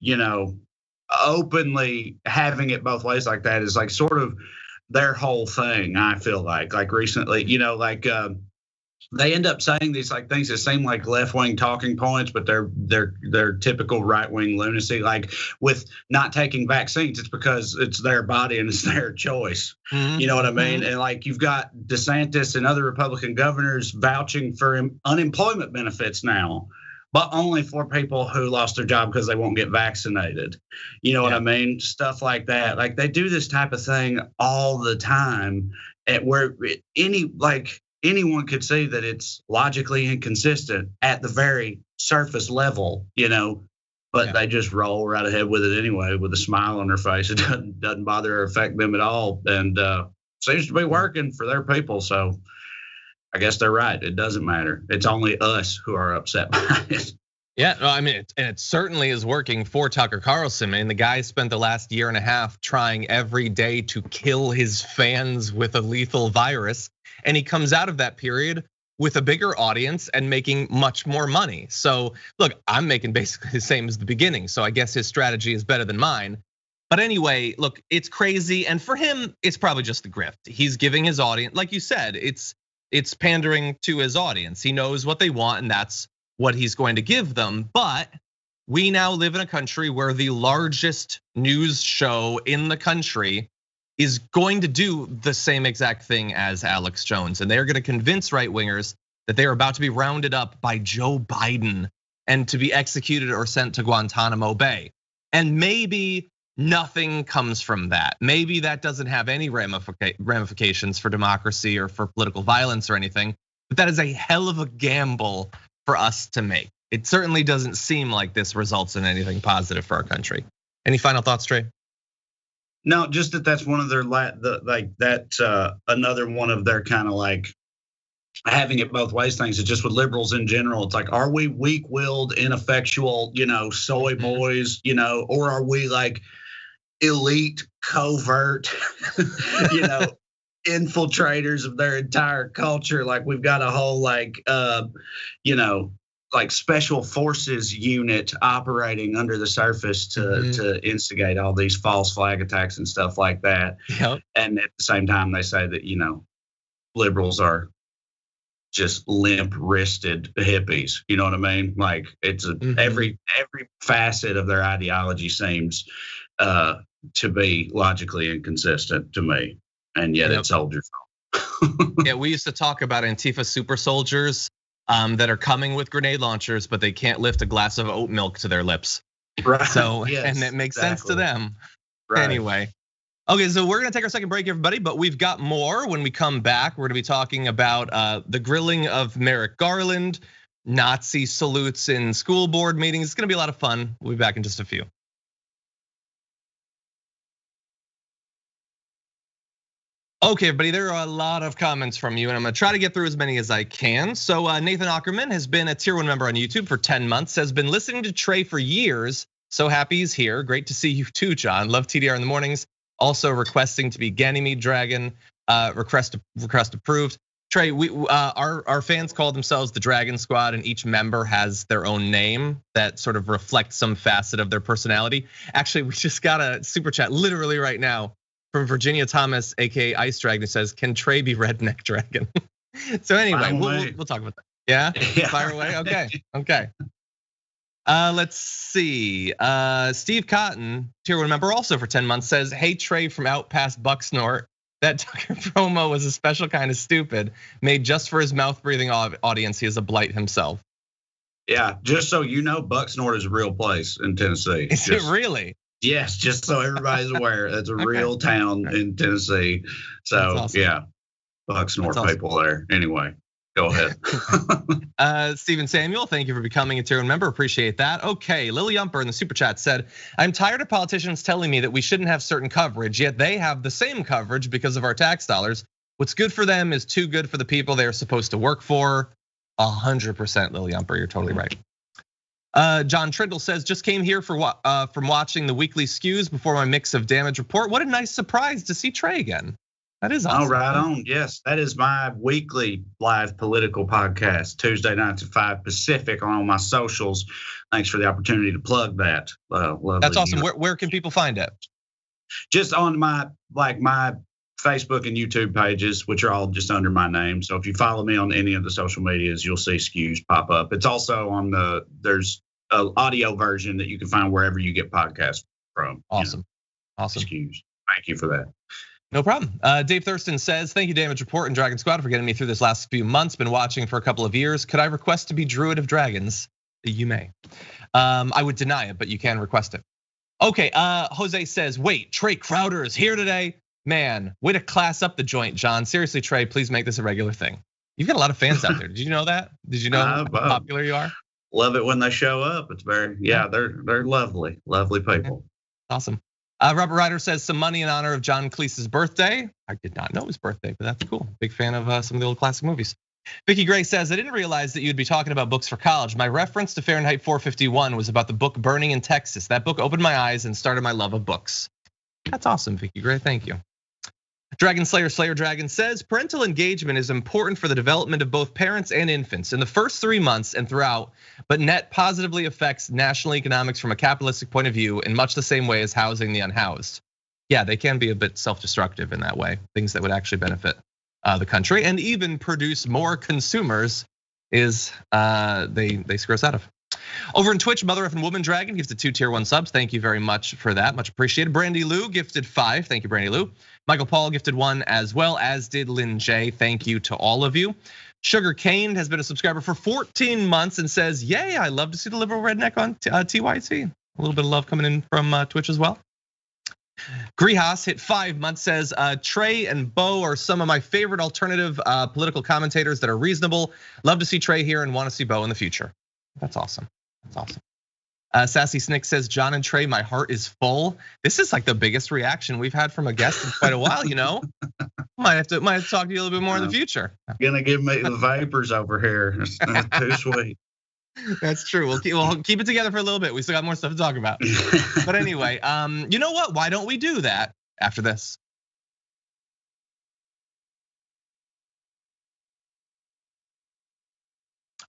openly having it both ways like that is like sort of their whole thing. I feel like recently, they end up saying these like things that seem like left-wing talking points, but they're typical right-wing lunacy. Like with not taking vaccines, it's because it's their body and it's their choice. Mm-hmm. You know what I mean? And like you've got DeSantis and other Republican governors vouching for unemployment benefits now, but only for people who lost their job because they won't get vaccinated. You know what I mean? Stuff like that. Like they do this type of thing all the time, at where anyone could see that it's logically inconsistent at the very surface level, but they just roll right ahead with it anyway, with a smile on their face. It doesn't bother or affect them at all, and seems to be working for their people. So I guess they're right. It doesn't matter. It's only us who are upset by it. Yeah, no, I mean, it certainly is working for Tucker Carlson. I mean, the guy spent the last year and a half trying every day to kill his fans with a lethal virus. And he comes out of that period with a bigger audience and making much more money. So look, I'm making basically the same as the beginning. So I guess his strategy is better than mine. But anyway, look, it's crazy. And for him, it's probably just the grift. He's giving his audience, like you said, it's pandering to his audience. He knows what they want and that's what he's going to give them. But we now live in a country where the largest news show in the country is going to do the same exact thing as Alex Jones. And they're gonna convince right-wingers that they are about to be rounded up by Joe Biden and to be executed or sent to Guantanamo Bay. And maybe nothing comes from that. Maybe that doesn't have any ramifications for democracy or for political violence or anything, but that is a hell of a gamble for us to make. It certainly doesn't seem like this results in anything positive for our country. Any final thoughts, Trae? No, just that's one of their another one of their kind of like having it both ways things. It's just with liberals in general. It's like, are we weak-willed, ineffectual, soy boys, or are we like elite, covert, infiltrators of their entire culture? Like we've got a whole like special forces unit operating under the surface to instigate all these false flag attacks and stuff like that. Yep. And at the same time, they say that, liberals are just limp-wristed hippies. You know what I mean? Like it's every facet of their ideology seems to be logically inconsistent to me. And yet it's soldiers. Yeah, we used to talk about Antifa super soldiers that are coming with grenade launchers, but they can't lift a glass of oat milk to their lips. Right. So, and it makes sense to them. Right. Anyway. Okay, so we're gonna take our second break, everybody, but we've got more. When we come back, we're gonna be talking about the grilling of Merrick Garland, Nazi salutes in school board meetings. It's gonna be a lot of fun. We'll be back in just a few. Okay, everybody, there are a lot of comments from you, and I'm gonna try to get through as many as I can. So Nathan Ackerman has been a tier 1 member on YouTube for 10 months, has been listening to Trae for years. So happy he's here. Great to see you too, John. Love TDR in the mornings. Also requesting to be Ganymede Dragon, request approved. Trae, our fans call themselves the Dragon Squad, and each member has their own name that sort of reflects some facet of their personality. Actually, we just got a super chat literally right now from Virginia Thomas, aka Ice Dragon, who says, "Can Trae be Redneck Dragon?" So anyway, we'll talk about that. Yeah, fire away. Okay. Let's see. Steve Cotton, tier 1 member, also for 10 months, says, "Hey Trae from out past Bucksnort, that Tucker promo was a special kind of stupid, made just for his mouth breathing audience. He is a blight himself." Yeah, just so you know, Bucksnort is a real place in Tennessee. Is it really? Yes, just so everybody's aware, it's a real town in Tennessee. So awesome. Yeah, Bucksnort people there. Anyway, go ahead. Stephen Samuel, thank you for becoming a tier 1 member. Appreciate that. Okay, Lily Umper in the super chat said, "I'm tired of politicians telling me that we shouldn't have certain coverage, yet they have the same coverage because of our tax dollars. What's good for them is too good for the people they are supposed to work for." 100%, Lily Umper, you're totally right. John Trindle says, "Just came here from watching the weekly skews before my mix of damage report. What a nice surprise to see Trae again." That is awesome. Oh, right on. Yes, that is my weekly live political podcast, Tuesday nights at 5 Pacific on all my socials. Thanks for the opportunity to plug that. That's awesome. Where can people find it? Just on my Facebook and YouTube pages, which are all just under my name. So if you follow me on any of the social medias, you'll see Skews pop up. It's also on there's an audio version that you can find wherever you get podcasts from. Awesome. Awesome. Skews. Thank you for that. No problem. Dave Thurston says, thank you, Damage Report and Dragon Squad, for getting me through this last few months. Been watching for a couple of years. Could I request to be Druid of Dragons? You may. I would deny it, but you can request it. Okay, Jose says, wait, Trae Crowder is here today? Man, way to class up the joint, John. Seriously, Trae, please make this a regular thing. You've got a lot of fans out there. Did you know that? Did you know how popular you are? Love it when they show up. It's they're lovely, lovely people. Awesome. Robert Ryder says some money in honor of John Cleese's birthday. I did not know his birthday, but that's cool. Big fan of some of the old classic movies. Vicky Gray says, I didn't realize that you'd be talking about books for college. My reference to Fahrenheit 451 was about the book Burning in Texas. That book opened my eyes and started my love of books. That's awesome, Vicky Gray, thank you. Dragon Slayer Dragon says, parental engagement is important for the development of both parents and infants in the first 3 months and throughout, but net positively affects national economics from a capitalistic point of view in much the same way as housing the unhoused. Yeah, they can be a bit self-destructive in that way. Things that would actually benefit the country and even produce more consumers is they screw us out of. Over in Twitch, Mother Effing Woman Dragon gifted 2 tier 1 subs. Thank you very much for that, much appreciated. Brandy Lou gifted 5. Thank you, Brandy Lou. Michael Paul gifted 1 as well, as did Lynn J. Thank you to all of you. Sugar Cane has been a subscriber for 14 months and says, yay, I love to see the Liberal Redneck on TYT. A little bit of love coming in from Twitch as well. Grihas hit 5 months, says Trae and Bo are some of my favorite alternative political commentators that are reasonable. Love to see Trae here and want to see Bo in the future. That's awesome. That's awesome. Sassy Snick says, John and Trae, my heart is full. This is like the biggest reaction we've had from a guest in quite a while, you know? Might have to talk to you a little bit more in the future. Gonna give me the vapors over here. It's too sweet. That's true. We'll keep it together for a little bit. We still got more stuff to talk about. But anyway, you know what? Why don't we do that after this?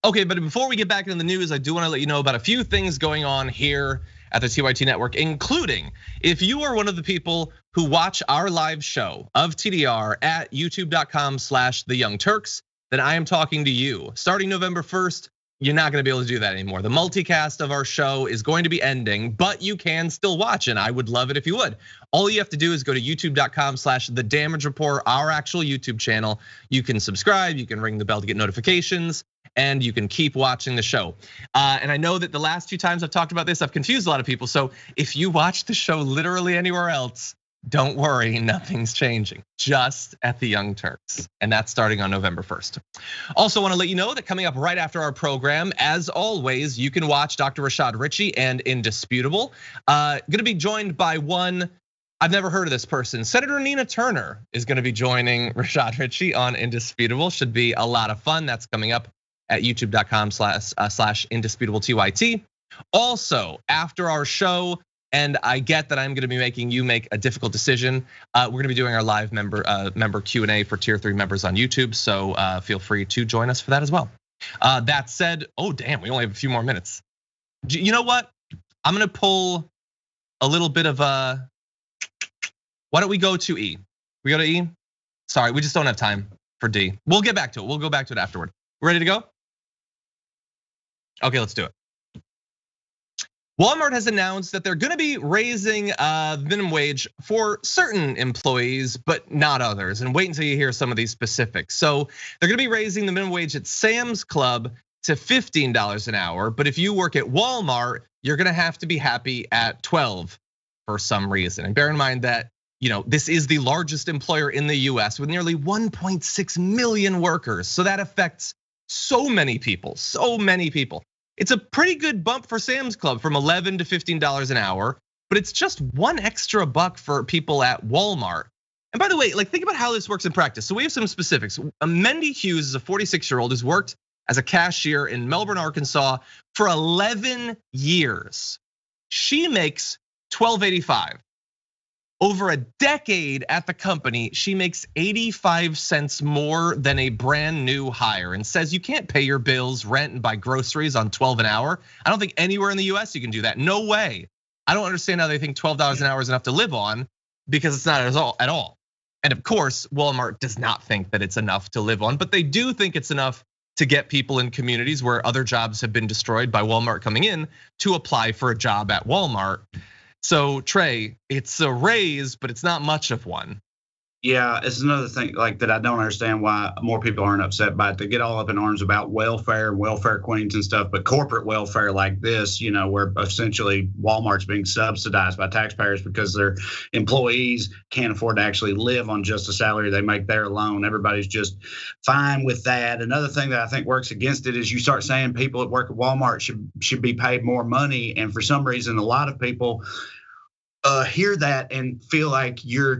Okay, but before we get back into the news, I do want to let you know about a few things going on here at the TYT Network, including if you are one of the people who watch our live show of TDR at youtube.com/theyoungturks, then I am talking to you. Starting November 1st, you're not gonna be able to do that anymore. The multicast of our show is going to be ending, but you can still watch, and I would love it if you would. All you have to do is go to youtube.com/thedamagereport, our actual YouTube channel. You can subscribe, you can ring the bell to get notifications, and you can keep watching the show. And I know that the last few times I've talked about this, I've confused a lot of people. So if you watch the show literally anywhere else, don't worry, nothing's changing, just at the Young Turks. And that's starting on November 1st. Also wanna let you know that coming up right after our program, as always, you can watch Dr. Rashad Ritchie and Indisputable. Gonna be joined by one, I've never heard of this person. Senator Nina Turner is gonna be joining Rashad Ritchie on Indisputable. Should be a lot of fun. That's coming up at youtube.com/indisputable-tyt. Also, after our show, and I get that I'm gonna be making you make a difficult decision, we're gonna be doing our live member Q&A for tier 3 members on YouTube, so feel free to join us for that as well. That said, oh damn, we only have a few more minutes. You know what? I'm gonna pull a little bit of why don't we go to E? We go to E? Sorry, we just don't have time for D. We'll get back to it. We'll go back to it afterward. Ready to go? Okay, let's do it. Walmart has announced that they're gonna be raising minimum wage for certain employees, but not others. And wait until you hear some of these specifics. So they're gonna be raising the minimum wage at Sam's Club to $15 an hour. But if you work at Walmart, you're gonna have to be happy at 12 for some reason. And bear in mind that this is the largest employer in the US with nearly 1.6 million workers. So that affects so many people, so many people. It's a pretty good bump for Sam's Club from $11 to $15 an hour, but it's just one extra buck for people at Walmart. And by the way, think about how this works in practice. So we have some specifics. Mendy Hughes is a 46-year-old who's worked as a cashier in Melbourne, Arkansas for 11 years. She makes $12.85. Over a decade at the company, she makes 85 cents more than a brand new hire and says you can't pay your bills, rent, and buy groceries on $12 an hour. I don't think anywhere in the US you can do that. No way. I don't understand how they think $12 an hour is enough to live on, because it's not at all. And of course, Walmart does not think that it's enough to live on, but they do think it's enough to get people in communities where other jobs have been destroyed by Walmart coming in to apply for a job at Walmart. So Trae, it's a raise, but it's not much of one. Yeah, it's another thing like that I don't understand why more people aren't upset by it. They get all up in arms about welfare and welfare queens and stuff, but corporate welfare like this, where essentially Walmart's being subsidized by taxpayers because their employees can't afford to actually live on just the salary they make there alone. Everybody's just fine with that. Another thing that I think works against it is you start saying people that work at Walmart should be paid more money, and for some reason, a lot of people hear that and feel like you're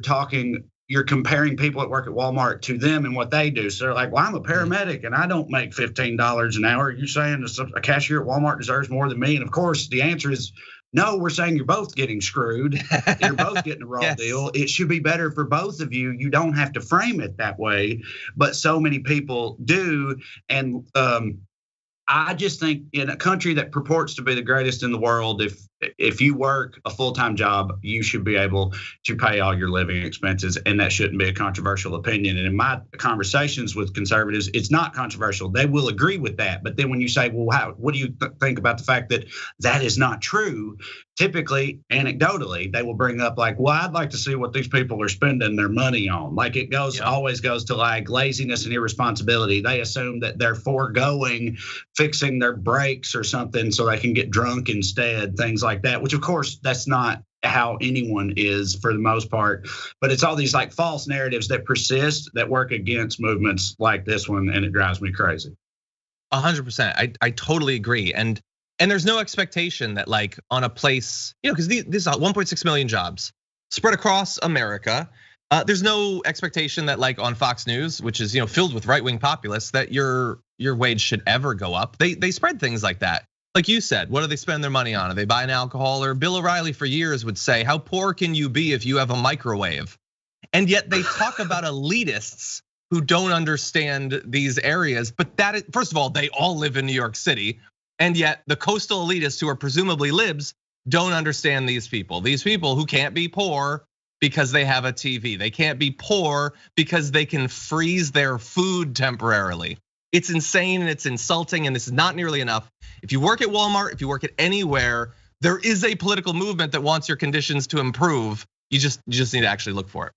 comparing people that work at Walmart to them and what they do. So they're like, well, I'm a paramedic and I don't make $15 an hour. You're saying a cashier at Walmart deserves more than me? And of course, the answer is no, we're saying you're both getting screwed. You're both getting a raw deal. It should be better for both of you. You don't have to frame it that way, but so many people do. And I just think in a country that purports to be the greatest in the world, if you work a full-time job, you should be able to pay all your living expenses, and that shouldn't be a controversial opinion. And in my conversations with conservatives, it's not controversial. They will agree with that. But then when you say, well, what do you think about the fact that that is not true? Typically, anecdotally, they will bring up like, well, I'd like to see what these people are spending their money on. Like it always goes to like laziness and irresponsibility. They assume that they're foregoing fixing their brakes or something so they can get drunk instead, things like that, which of course that's not how anyone is for the most part, but it's all these like false narratives that persist that work against movements like this one, and it drives me crazy. 100%, I totally agree, and there's no expectation that like on a place, because this is 1.6 million jobs spread across America. There's no expectation that like on Fox News, which is filled with right-wing populists, that your wage should ever go up. They spread things like that. Like you said, what do they spend their money on? Are they buying alcohol? Or Bill O'Reilly for years would say, how poor can you be if you have a microwave? And yet they talk about elitists who don't understand these areas. But first of all, they all live in New York City. And yet the coastal elitists who are presumably libs don't understand these people. These people who can't be poor because they have a TV. They can't be poor because they can freeze their food temporarily. It's insane and it's insulting, and this is not nearly enough. If you work at Walmart, if you work at anywhere, there is a political movement that wants your conditions to improve. You just need to actually look for it.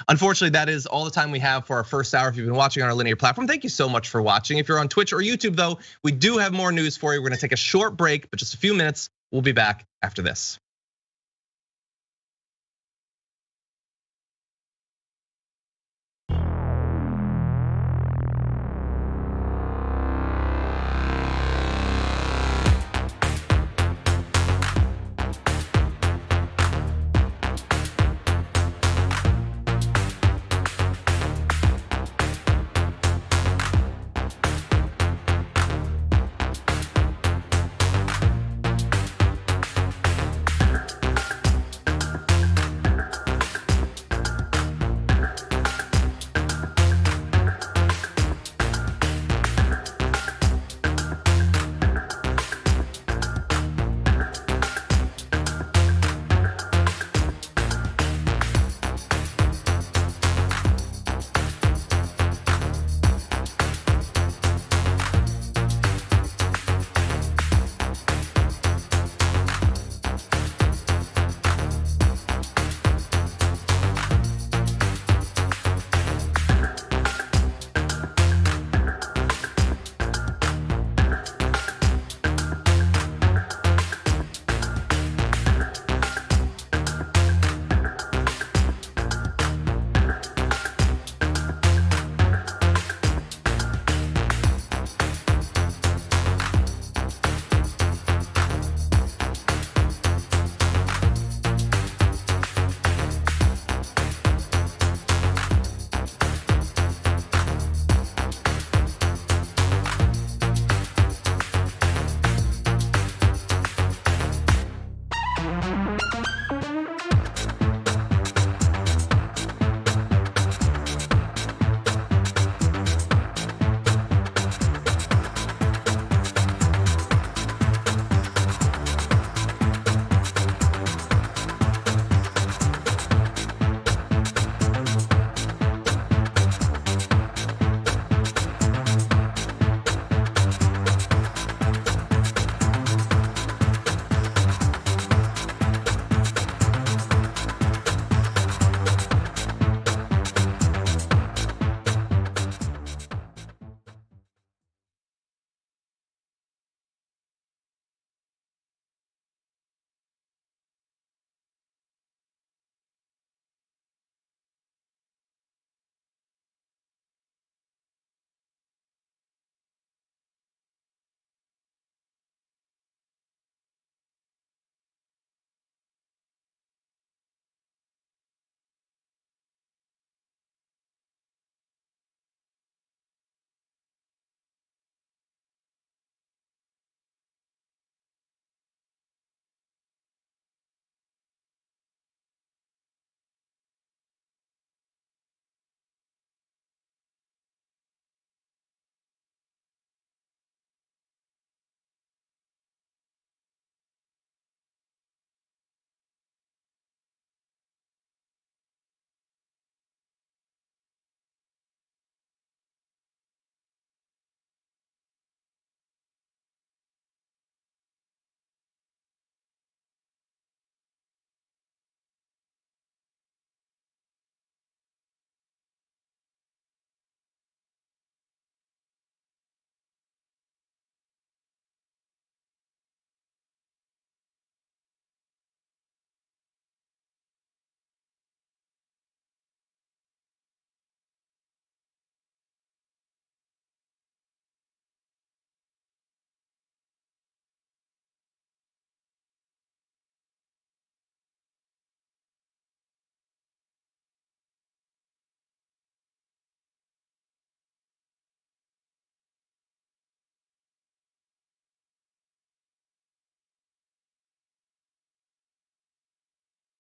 Unfortunately, that is all the time we have for our first hour. If you've been watching on our linear platform, thank you so much for watching. If you're on Twitch or YouTube though, we do have more news for you. We're gonna take a short break, but just a few minutes. We'll be back after this.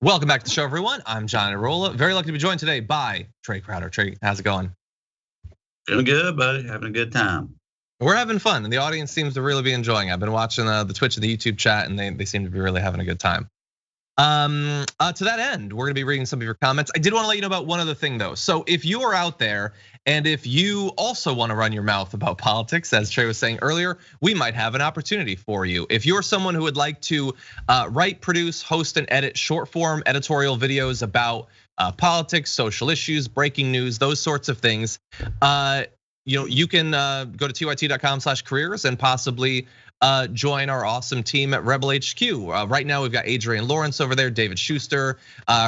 Welcome back to the show, everyone. I'm John Iadarola. Very lucky to be joined today by Trae Crowder. Trae, how's it going? Doing good, buddy. Having a good time. We're having fun, and the audience seems to really be enjoying it. I've been watching the Twitch and the YouTube chat, and they seem to be really having a good time. To that end, we're gonna be reading some of your comments. I did want to let you know about one other thing, though. So if you are out there, and if you also want to run your mouth about politics, as Trae was saying earlier, we might have an opportunity for you. If you're someone who would like to write, produce, host, and edit short-form editorial videos about politics, social issues, breaking news, those sorts of things, you can go to tyt.com/careers and possibly join our awesome team at Rebel HQ. Right now, we've got Adrian Lawrence over there, David Schuster,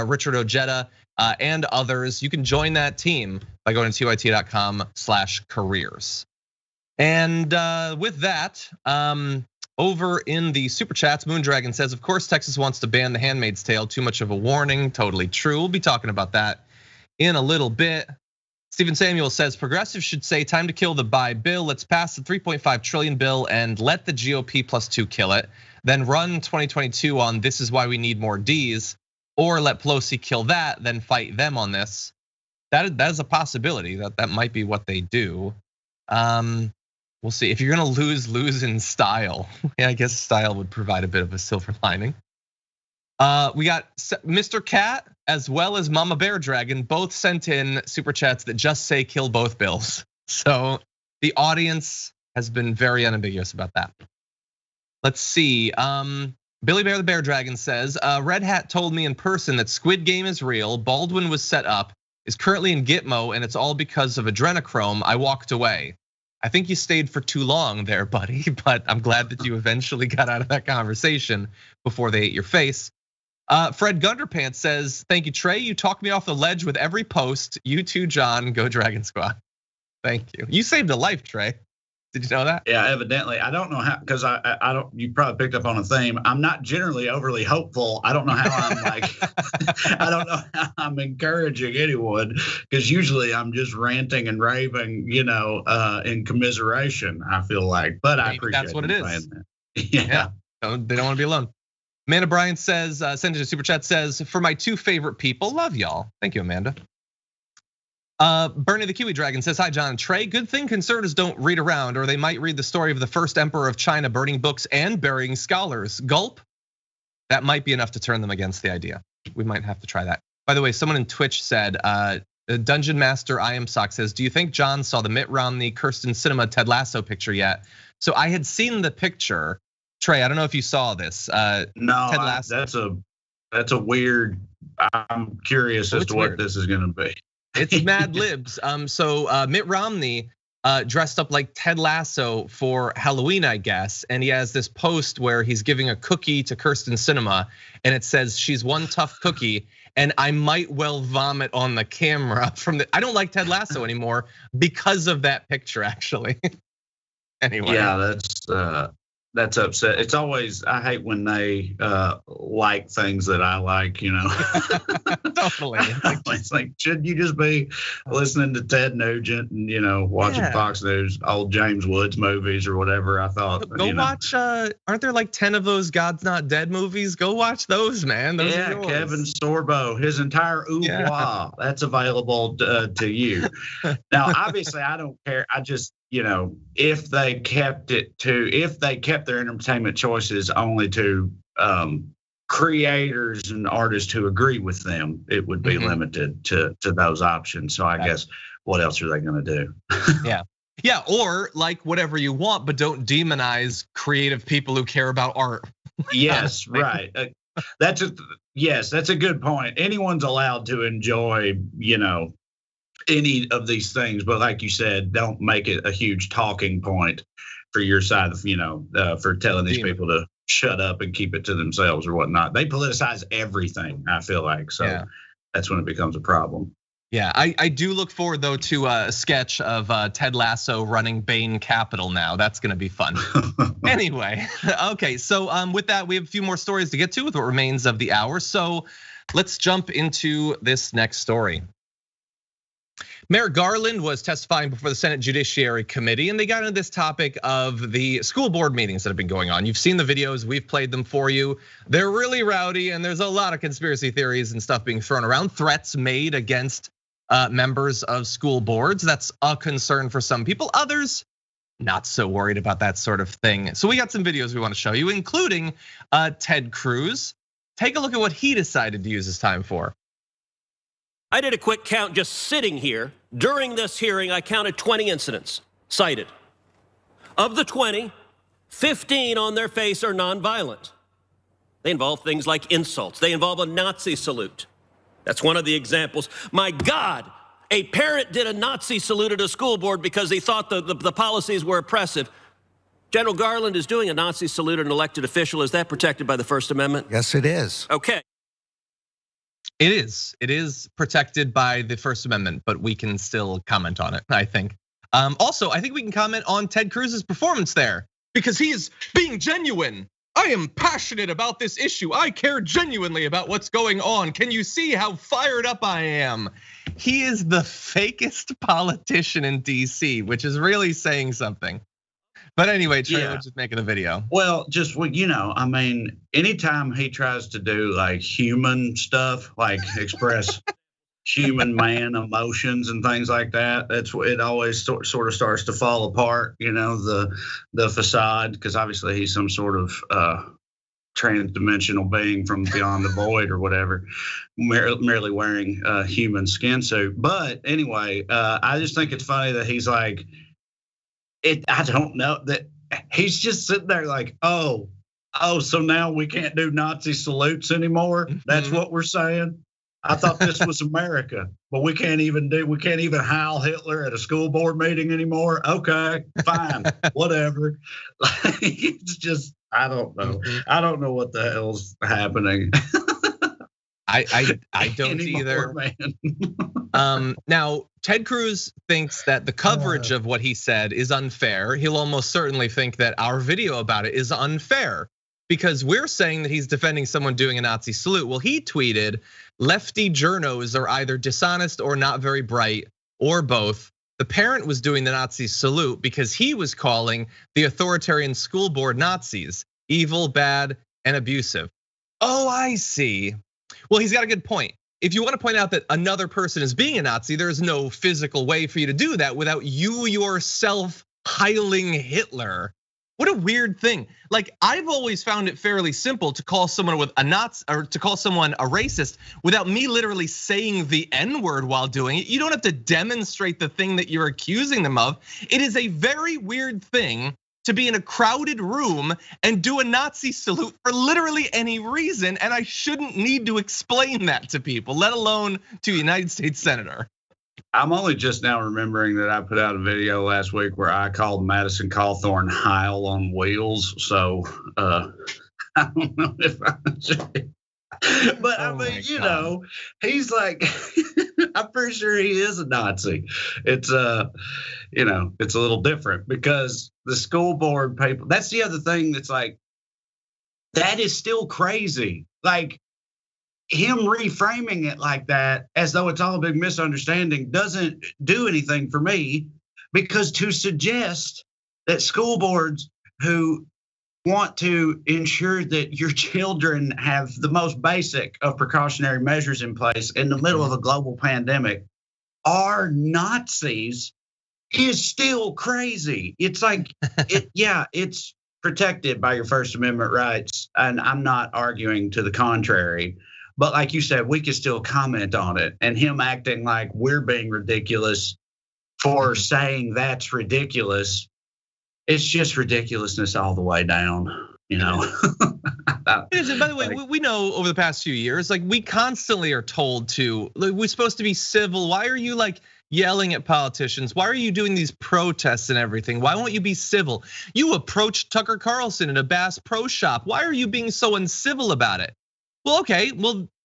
Richard Ojeda, and others. You can join that team by going to tyt.com/careers. And with that, over in the super chats, Moondragon says, of course, Texas wants to ban The Handmaid's Tale. Too much of a warning. Totally true. We'll be talking about that in a little bit. Stephen Samuel says, progressives should say time to kill the buy bill. Let's pass the 3.5 trillion bill and let the GOP +2 kill it. Then run 2022 on this is why we need more Ds, or let Pelosi kill that, then fight them on this. That is a possibility. That might be what they do. We'll see. If you're gonna lose in style. Yeah, I guess style would provide a bit of a silver lining. We got Mr. Cat as well as Mama Bear Dragon both sent in super chats that just say kill both bills. So the audience has been very unambiguous about that. Let's see. Billy Bear the Bear Dragon says, Red Hat told me in person that Squid Game is real. Baldwin was set up, is currently in Gitmo, and it's all because of adrenochrome. I walked away. I think you stayed for too long there, buddy, but I'm glad that you eventually got out of that conversation before they ate your face. Fred Gunderpants says, thank you, Trae. You talked me off the ledge with every post. You too, John. Go Dragon Squad. Thank you. You saved a life, Trae. Did you know that? Yeah, evidently. I don't know how, because I don't. You probably picked up on a theme. I'm not generally overly hopeful. I don't know how I'm like. I don't know how I'm encouraging anyone, because usually I'm just ranting and raving, in commiseration. I feel like, but I appreciate that's what it is. That. Yeah. They don't want to be alone. Amanda Bryant says, sent in a super chat, says, for my two favorite people, love y'all. Thank you, Amanda. Bernie the Kiwi Dragon says, hi, John and Trae. Good thing conservatives don't read around, or they might read the story of the first emperor of China burning books and burying scholars. Gulp. That might be enough to turn them against the idea. We might have to try that. By the way, someone in Twitch said, Dungeon Master I Am Sock says, do you think John saw the Mitt Romney, Kirsten Sinema, Ted Lasso picture yet? So I had seen the picture. Trae, I don't know if you saw this. No, that's a weird. I'm curious as to what this is going to be. It's Mad Libs. So Mitt Romney dressed up like Ted Lasso for Halloween, I guess, and he has this post where he's giving a cookie to Kirsten Sinema, and it says she's one tough cookie, and I might well vomit on the camera from the. I don't like Ted Lasso anymore because of that picture, actually. Anyway. Yeah, that's upset. It's always, I hate when they like things that I like, Totally. It's like, shouldn't you just be listening to Ted Nugent and watching Fox News, old James Woods movies or whatever? I thought. Go watch. Aren't there like 10 of those God's Not Dead movies? Go watch those, man. Those are yours. Kevin Sorbo, his entire oeuvre, that's available to you. Now, obviously, I don't care. I just. If they kept their entertainment choices only to creators and artists who agree with them, it would be limited to those options. So I guess what else are they going to do? Yeah, or like whatever you want, but don't demonize creative people who care about art. Yes, right. That's a good point. Anyone's allowed to enjoy, any of these things, but like you said, don't make it a huge talking point for your side of, for telling these people to shut up and keep it to themselves or whatnot. They politicize everything, I feel like. So that's when it becomes a problem. Yeah, I do look forward though to a sketch of Ted Lasso running Bain Capital now. That's gonna be fun. Anyway, okay, so with that, we have a few more stories to get to with what remains of the hour. So let's jump into this next story. Merrick Garland was testifying before the Senate Judiciary Committee, and they got into this topic of the school board meetings that have been going on. You've seen the videos, we've played them for you. They're really rowdy, and there's a lot of conspiracy theories and stuff being thrown around, threats made against members of school boards. That's a concern for some people. Others, not so worried about that sort of thing. So we got some videos we want to show you, including Ted Cruz. Take a look at what he decided to use his time for. I did a quick count just sitting here. During this hearing, I counted 20 incidents cited. Of the 20, 15 on their face are nonviolent. They involve things like insults. They involve a Nazi salute. That's one of the examples. My God, a parent did a Nazi salute at a school board because he thought the policies were oppressive. General Garland is doing a Nazi salute at an elected official. Is that protected by the First Amendment? Yes, it is. Okay. It is protected by the First Amendment, but we can still comment on it, I think. Also, I think we can comment on Ted Cruz's performance there because he is being genuine. I am passionate about this issue. I care genuinely about what's going on. Can you see how fired up I am? He is the fakest politician in DC, which is really saying something. But anyway, Trae was just making a video. Well, just I mean, anytime he tries to do like human stuff, like express human man emotions and things like that, it always sort of starts to fall apart. The facade, because obviously he's some sort of trans-dimensional being from beyond the void or whatever, merely wearing a human skin suit. But anyway, I just think it's funny that he's like. I don't know that he's just sitting there like, oh, so now we can't do Nazi salutes anymore. That's what we're saying. I thought this was America, but we can't even Heil Hitler at a school board meeting anymore. Okay, fine, whatever. It's just, I don't know. I don't know what the hell's happening. I don't either. Now, Ted Cruz thinks that the coverage of what he said is unfair. He'll almost certainly think that our video about it is unfair because we're saying that he's defending someone doing a Nazi salute. Well, he tweeted, lefty journos are either dishonest or not very bright or both. The parent was doing the Nazi salute because he was calling the authoritarian school board Nazis, evil, bad, and abusive. Oh, I see. Well, he's got a good point. If you want to point out that another person is being a Nazi, there's no physical way for you to do that without you yourself heiling Hitler. What a weird thing. Like, I've always found it fairly simple to call someone with a Nazi or to call someone a racist without me literally saying the N-word while doing it. You don't have to demonstrate the thing that you're accusing them of. It is a very weird thing to be in a crowded room and do a Nazi salute for literally any reason, and I shouldn't need to explain that to people, let alone to a United States senator. I'm only just now remembering that I put out a video last week where I called Madison Cawthorn Heil on wheels. So I don't know if I should. But I mean, he's like, I'm pretty sure he is a Nazi. It's it's a little different because the school board people, that's the other thing that's like, that is still crazy. Like, him reframing it like that as though it's all a big misunderstanding doesn't do anything for me, because to suggest that school boards who want to ensure that your children have the most basic of precautionary measures in place in the middle of a global pandemic are Nazis is still crazy. It's like, it's protected by your First Amendment rights, and I'm not arguing to the contrary. But like you said, we can still comment on it, and him acting like we're being ridiculous for saying that's ridiculous. It's just ridiculousness all the way down, It is, and by the way, we know over the past few years, like, we constantly are told to, like, we're supposed to be civil. Why are you like yelling at politicians? Why are you doing these protests and everything? Why won't you be civil? You approached Tucker Carlson in a Bass Pro Shop. Why are you being so uncivil about it? Well, okay,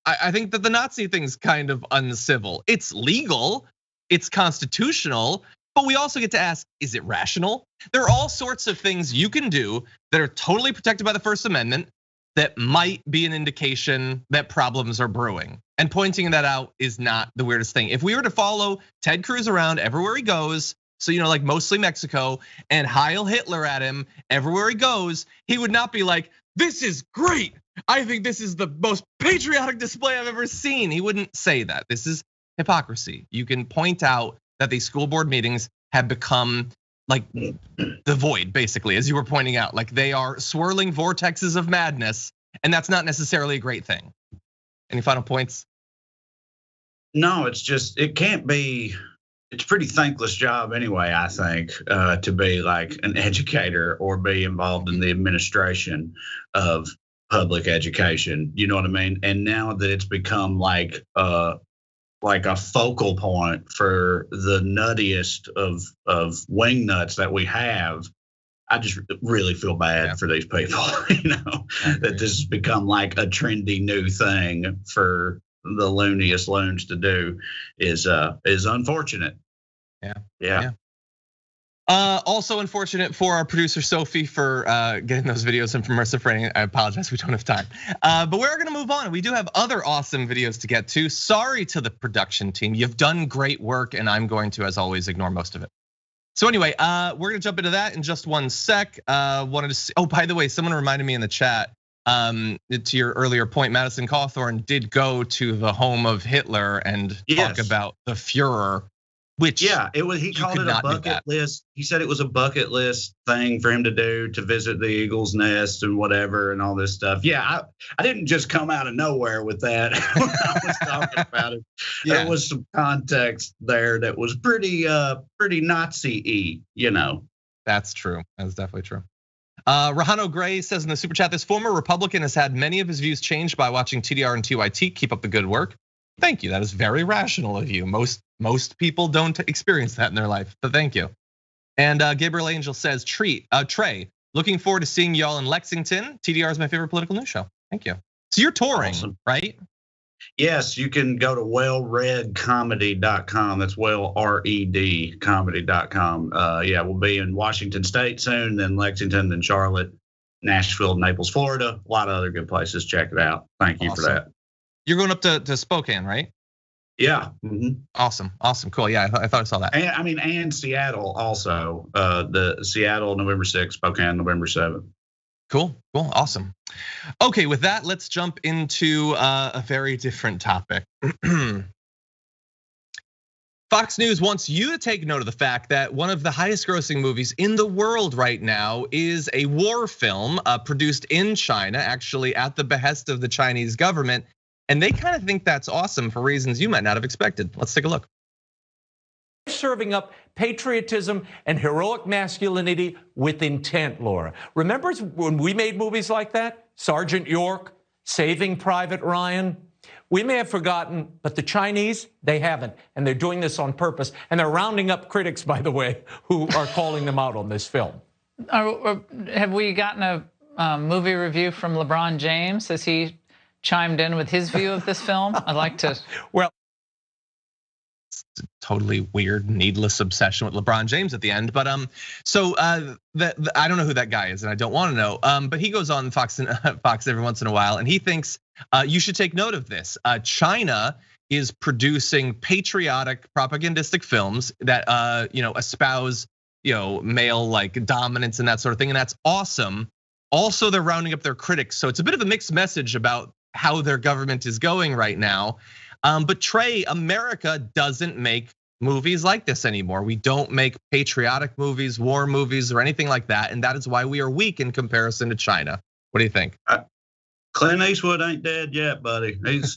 I think that the Nazi thing's kind of uncivil. It's legal, it's constitutional, but we also get to ask, is it rational? There are all sorts of things you can do that are totally protected by the First Amendment that might be an indication that problems are brewing. And pointing that out is not the weirdest thing. If we were to follow Ted Cruz around everywhere he goes, so like mostly Mexico, and Heil Hitler at him everywhere he goes, he would not be like, this is great. I think this is the most patriotic display I've ever seen. He wouldn't say that. This is hypocrisy. You can point out that these school board meetings have become like the void, basically, as you were pointing out. Like they are swirling vortexes of madness, and that's not necessarily a great thing. Any final points? No, it's just, it can't be, it's a pretty thankless job anyway, I think, to be like an educator or be involved in the administration of public education. You know what I mean? And now that it's become like a focal point for the nuttiest of wing nuts that we have, I just really feel bad for these people, that this has become like a trendy new thing for the looniest loons to do is unfortunate. Yeah. Also unfortunate for our producer Sophie for getting those videos and for Marissa Fraining. I apologize, we don't have time. But we're gonna move on. We do have other awesome videos to get to. Sorry to the production team. You've done great work, and I'm going to, as always, ignore most of it. So anyway, we're gonna jump into that in just one sec. Wanted to see, by the way, someone reminded me in the chat, to your earlier point, Madison Cawthorn did go to the home of Hitler and talk about the Fuhrer. Which it was, he called it a bucket list. He said it was a bucket list thing for him to do, to visit the Eagle's Nest and whatever and all this stuff. Yeah, I didn't just come out of nowhere with that when I was talking about it. There was some context there that was pretty Nazi-y, That's true. That's definitely true. Rahano Gray says in the super chat, this former Republican has had many of his views changed by watching TDR and TYT. Keep up the good work. Thank you. That is very rational of you. Most people don't experience that in their life, but thank you. And Gabriel Angel says, Trae, looking forward to seeing y'all in Lexington. TDR is my favorite political news show. Thank you. So you're touring, right? Yes, you can go to wellredcomedy.com. That's WellRED comedy.com. We'll be in Washington State soon, then Lexington, then Charlotte, Nashville, Naples, Florida. A lot of other good places. Check it out. Thank you for that. You're going up to Spokane, right? Yeah. Awesome, cool. Yeah, I thought I saw that. And Seattle also. The Seattle November 6th, Spokane November 7th. Cool, awesome. Okay, with that, let's jump into a very different topic. Fox News wants you to take note of the fact that one of the highest grossing movies in the world right now is a war film produced in China, actually at the behest of the Chinese government. And they kind of think that's awesome for reasons you might not have expected. Let's take a look. Serving up patriotism and heroic masculinity with intent, Laura. Remember when we made movies like that? Sergeant York, Saving Private Ryan. We may have forgotten, but the Chinese, they haven't. And they're doing this on purpose. And they're rounding up critics, by the way, who are calling them out on this film. Have we gotten a movie review from LeBron James? Has he chimed in with his view of this film? I'd like to. Well, totally weird, needless obsession with LeBron James at the end. But I don't know who that guy is, and I don't want to know. But he goes on Fox every once in a while, and he thinks you should take note of this. China is producing patriotic, propagandistic films that espouse male like dominance and that sort of thing, and that's awesome. Also, they're rounding up their critics, so it's a bit of a mixed message about how their government is going right now. But Trae, America doesn't make movies like this anymore. We don't make patriotic movies, war movies, or anything like that, and that is why we are weak in comparison to China. What do you think? Clint Eastwood ain't dead yet, buddy. He's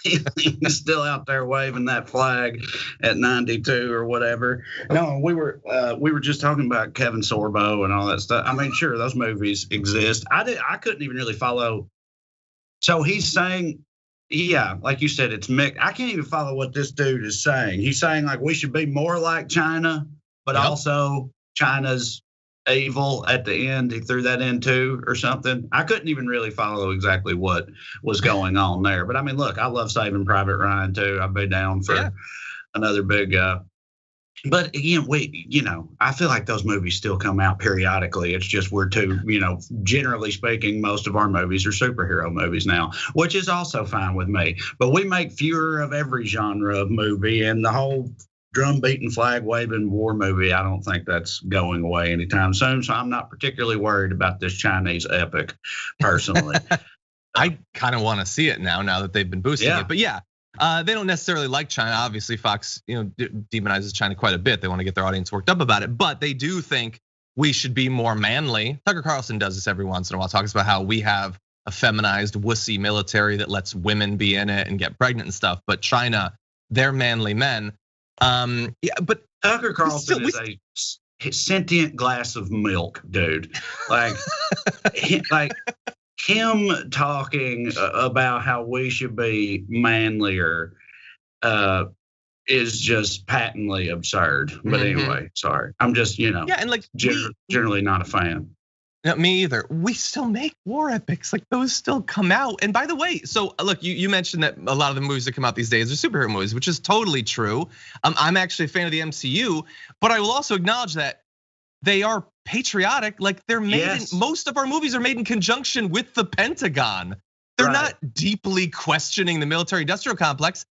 he's still out there waving that flag at 92 or whatever. No, we were just talking about Kevin Sorbo and all that stuff. I mean, sure, those movies exist. I couldn't even really follow. So he's saying, yeah, like you said, it's mixed. I can't even follow what this dude is saying. He's saying like we should be more like China, but also China's evil at the end. He threw that in too or something. I couldn't even really follow exactly what was going on there. But I mean, look, I love Saving Private Ryan too. I'd be down for another big But again, I feel like those movies still come out periodically. It's just we're too, generally speaking, most of our movies are superhero movies now, which is also fine with me. But we make fewer of every genre of movie, and the whole drum beating, flag waving war movie, I don't think that's going away anytime soon. So I'm not particularly worried about this Chinese epic, personally. I kind of want to see it now that they've been boosting it. But yeah. They don't necessarily like China. Obviously, Fox, demonizes China quite a bit. They want to get their audience worked up about it, but they do think we should be more manly. Tucker Carlson does this every once in a while, talks about how we have a feminized, wussy military that lets women be in it and get pregnant and stuff. But China, they're manly men. But Tucker Carlson is a sentient glass of milk, dude. Like, him talking about how we should be manlier is just patently absurd. But anyway, sorry. I'm just, and like generally not a fan. No, me either. We still make war epics, like those still come out. And by the way, so look, you mentioned that a lot of the movies that come out these days are superhero movies, which is totally true. I'm actually a fan of the MCU, but I will also acknowledge that they are patriotic. Like they're made most of our movies are made in conjunction with the Pentagon. They're not deeply questioning the military industrial complex.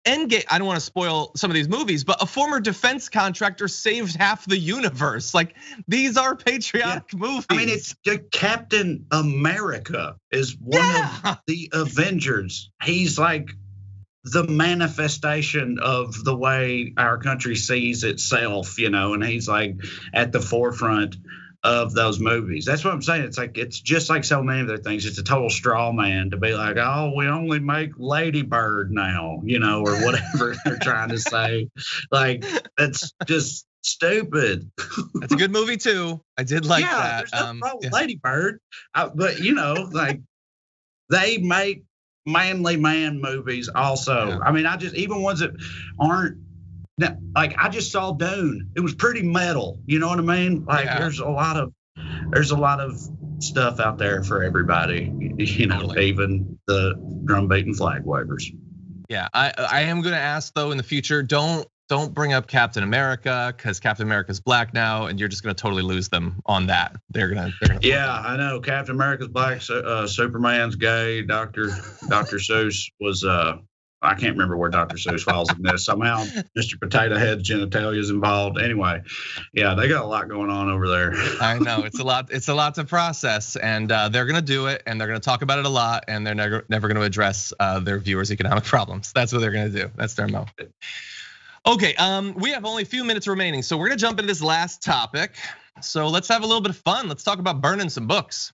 Endgame, I don't want to spoil some of these movies, but a former defense contractor saved half the universe. Like these are patriotic movies. I mean, it's Captain America is one of the Avengers. He's like the manifestation of the way our country sees itself, and he's like at the forefront of those movies. That's what I'm saying. It's just like so many of their things. It's a total straw man to be like, oh, we only make Lady Bird now, or whatever they're trying to say. Like, that's just stupid. That's a good movie too. I did like that. There's nothing wrong with Lady Bird, but like they make manly man movies also. I mean, even ones that aren't. Like I just saw Dune. It was pretty metal. You know what I mean? Like there's a lot of stuff out there for everybody. Even the drum beating flag wavers. Yeah, I am going to ask though in the future, don't bring up Captain America because Captain America's black now, and you're just going to totally lose them on that. They're gonna. Yeah, I know. Captain America's black. Superman's gay. Dr. Seuss was. I can't remember where Dr. Seuss falls in this. Somehow Mr. Potato Head's genitalia is involved. Anyway, yeah, they got a lot going on over there. I know, it's a lot. It's a lot to process, and they're gonna do it, and they're gonna talk about it a lot, and they're never gonna address their viewers' economic problems. That's what they're gonna do. That's their mo. Okay, we have only a few minutes remaining, so we're gonna jump into this last topic. So let's have a little bit of fun. Let's talk about burning some books.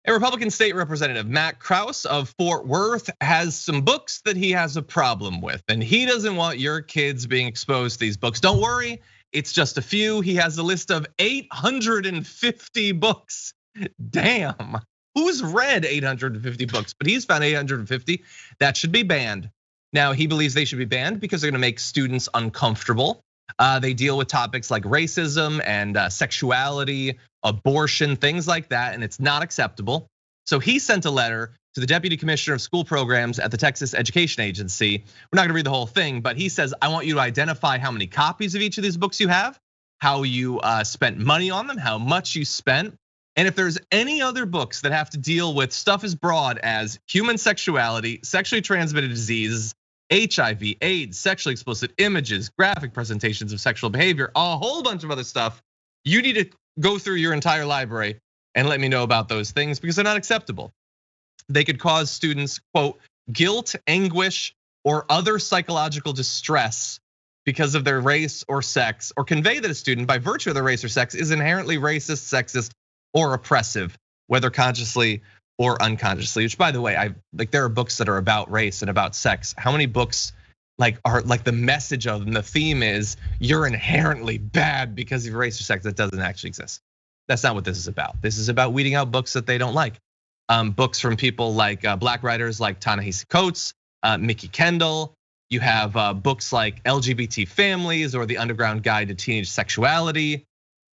A Republican state representative, Matt Krause of Fort Worth, has some books that he has a problem with, and he doesn't want your kids being exposed to these books. Don't worry, it's just a few. He has a list of 850 books. Damn, who's read 850 books? But he's found 850 that should be banned. Now, he believes they should be banned because they're gonna make students uncomfortable. They deal with topics like racism and sexuality, abortion, things like that, and it's not acceptable. So he sent a letter to the Deputy Commissioner of School Programs at the Texas Education Agency. We're not gonna read the whole thing, but he says, I want you to identify how many copies of each of these books you have, how you spent money on them, how much you spent, and if there's any other books that have to deal with stuff as broad as human sexuality, sexually transmitted diseases, HIV, AIDS, sexually explicit images, graphic presentations of sexual behavior, a whole bunch of other stuff. You need to go through your entire library and let me know about those things because they're not acceptable. They could cause students, quote, guilt, anguish, or other psychological distress because of their race or sex, or convey that a student by virtue of their race or sex is inherently racist, sexist, or oppressive, whether consciously or unconsciously, which by the way, there are books that are about race and about sex. How many books are the message of them, the theme is you're inherently bad because of race or sex? That doesn't actually exist. That's not what this is about. This is about weeding out books that they don't like. Books from people like black writers like Ta-Nehisi Coates, Mickey Kendall. You have books like LGBT Families or The Underground Guide to Teenage Sexuality.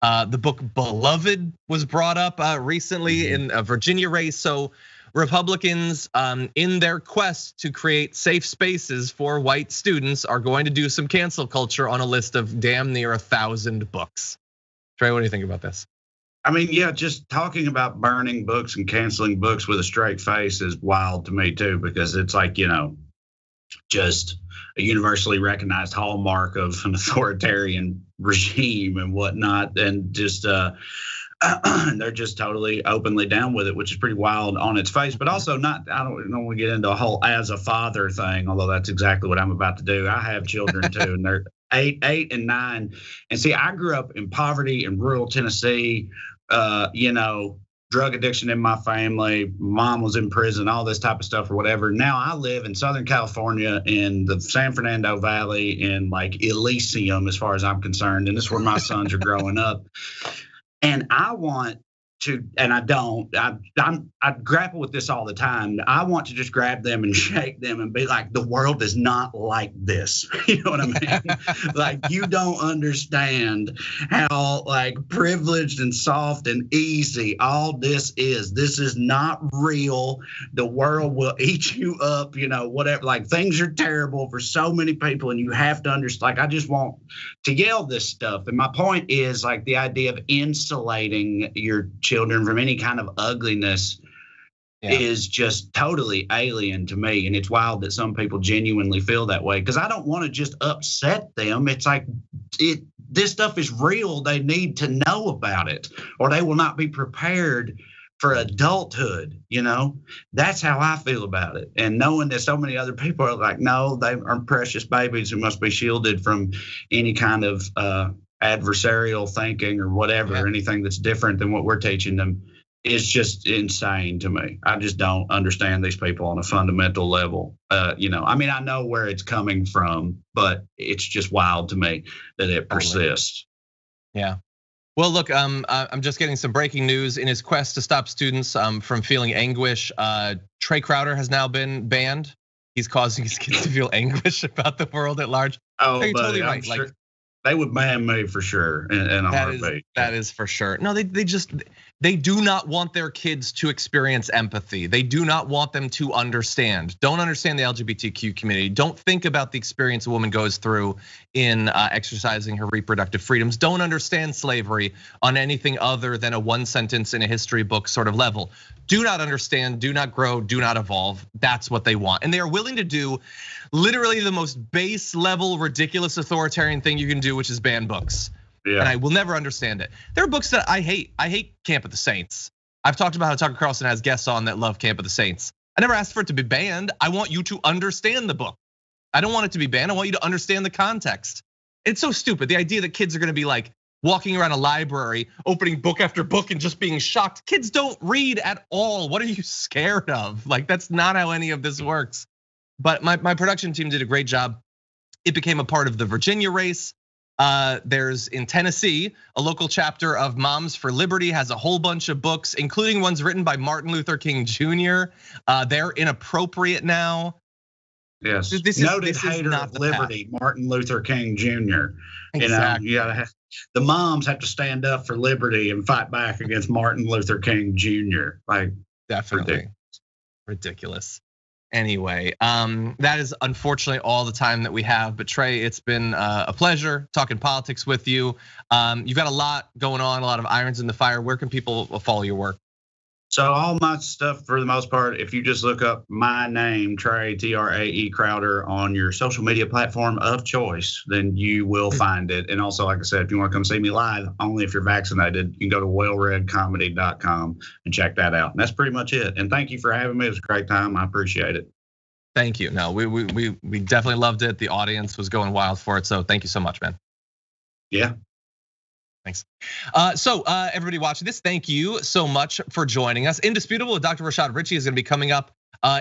The book Beloved was brought up recently in a Virginia race. So Republicans, in their quest to create safe spaces for white students, are going to do some cancel culture on a list of damn near 1,000 books. Trae, what do you think about this? I mean, yeah, just talking about burning books and canceling books with a straight face is wild to me too, because it's like, just a universally recognized hallmark of an authoritarian regime and whatnot, and just they're just totally openly down with it, which is pretty wild on its face. But also I don't want to get into a whole as a father thing, although that's exactly what I'm about to do. I have children too, and they're 8 and 9. And see, I grew up in poverty in rural Tennessee, drug addiction in my family, mom was in prison, all this type of stuff or whatever. Now I live in Southern California in the San Fernando Valley in like Elysium, as far as I'm concerned. And this is where my sons are growing up. And I want to, and I don't, I grapple with this all the time. I want to just grab them and shake them and be like, the world is not like this. You know what I mean? Like, you don't understand how like privileged and soft and easy all this is. This is not real. The world will eat you up, whatever. Like, things are terrible for so many people, and you have to understand. Like, I just want to yell this stuff. And my point is like the idea of insulating your children from any kind of ugliness is just totally alien to me. And it's wild that some people genuinely feel that way, because I don't want to just upset them. It's like, this stuff is real. They need to know about it, or they will not be prepared for adulthood. That's how I feel about it. And knowing that so many other people are like, no, they are precious babies who must be shielded from any kind of adversarial thinking or whatever, anything that's different than what we're teaching them, is just insane to me. I just don't understand these people on a fundamental level. I mean, I know where it's coming from, but it's just wild to me that it persists. Yeah. Well, look, I'm just getting some breaking news. In his quest to stop students from feeling anguish, Trae Crowder has now been banned. He's causing his kids to feel anguish about the world at large. Oh, you're totally right. Sure. Like, they would ban me for sure in a heartbeat. That is for sure. No, they do not want their kids to experience empathy. They do not want them to understand. Don't understand the LGBTQ community. Don't think about the experience a woman goes through in exercising her reproductive freedoms. Don't understand slavery on anything other than a one sentence in a history book sort of level. Do not understand, do not grow, do not evolve. That's what they want. And they are willing to do literally the most base level, ridiculous authoritarian thing you can do, which is ban books. Yeah. And I will never understand it. There are books that I hate. I hate Camp of the Saints. I've talked about how Tucker Carlson has guests on that love Camp of the Saints. I never asked for it to be banned. I want you to understand the book. I don't want it to be banned. I want you to understand the context. It's so stupid. The idea that kids are gonna be like walking around a library, opening book after book and just being shocked. Kids don't read at all. What are you scared of? Like, that's not how any of this works. But my production team did a great job. It became a part of the Virginia race. There's in Tennessee, a local chapter of Moms for Liberty has a whole bunch of books, including ones written by Martin Luther King Jr. They're inappropriate now. Yes, noted hater of liberty, Martin Luther King Jr. Exactly. You gotta have, the moms have to stand up for liberty and fight back against Martin Luther King Jr. Like, definitely ridiculous. Anyway, that is unfortunately all the time that we have. But Trae, it's been a pleasure talking politics with you. You've got a lot going on, a lot of irons in the fire. Where can people follow your work? So all my stuff, for the most part, if you just look up my name, Trae, T-R-A-E Crowder, on your social media platform of choice, then you will find it. And also, like I said, if you want to come see me live, only if you're vaccinated, you can go to wellreadcomedy.com and check that out. And that's pretty much it. And thank you for having me. It was a great time. I appreciate it. Thank you. No, we definitely loved it. The audience was going wild for it. So thank you so much, man. Yeah. Thanks. So everybody watching this, thank you so much for joining us. Indisputable with Dr. Rashad Ritchie is gonna be coming up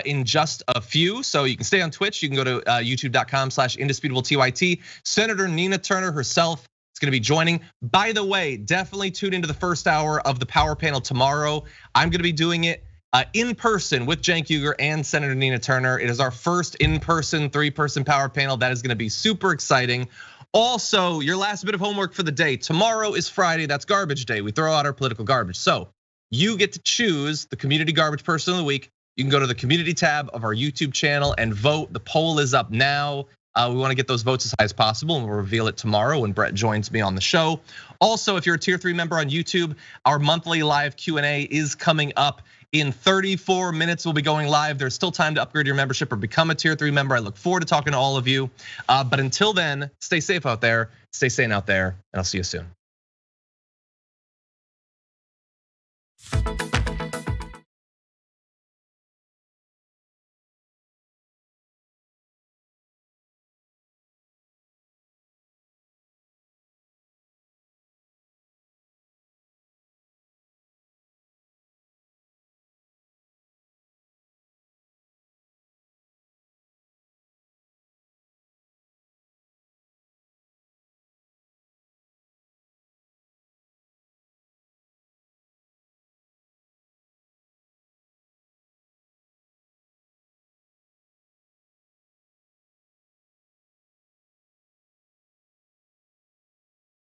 in just a few. So you can stay on Twitch. You can go to youtube.com/indisputable_TYT. Senator Nina Turner herself is gonna be joining. By the way, definitely tune into the first hour of the Power Panel tomorrow. I'm gonna be doing it in person with Cenk Uygur and Senator Nina Turner. It is our first in-person 3-person Power Panel. That is gonna be super exciting. Also, your last bit of homework for the day. Tomorrow is Friday, that's garbage day. We throw out our political garbage. So you get to choose the community garbage person of the week. you can go to the community tab of our YouTube channel and vote. The poll is up now. We want to get those votes as high as possible, and we'll reveal it tomorrow when Brett joins me on the show. Also, if you're a tier 3 member on YouTube, our monthly live Q&A is coming up. In 34 minutes, we'll be going live. There's still time to upgrade your membership or become a tier 3 member. I look forward to talking to all of you. But until then, stay safe out there, stay sane out there, and I'll see you soon.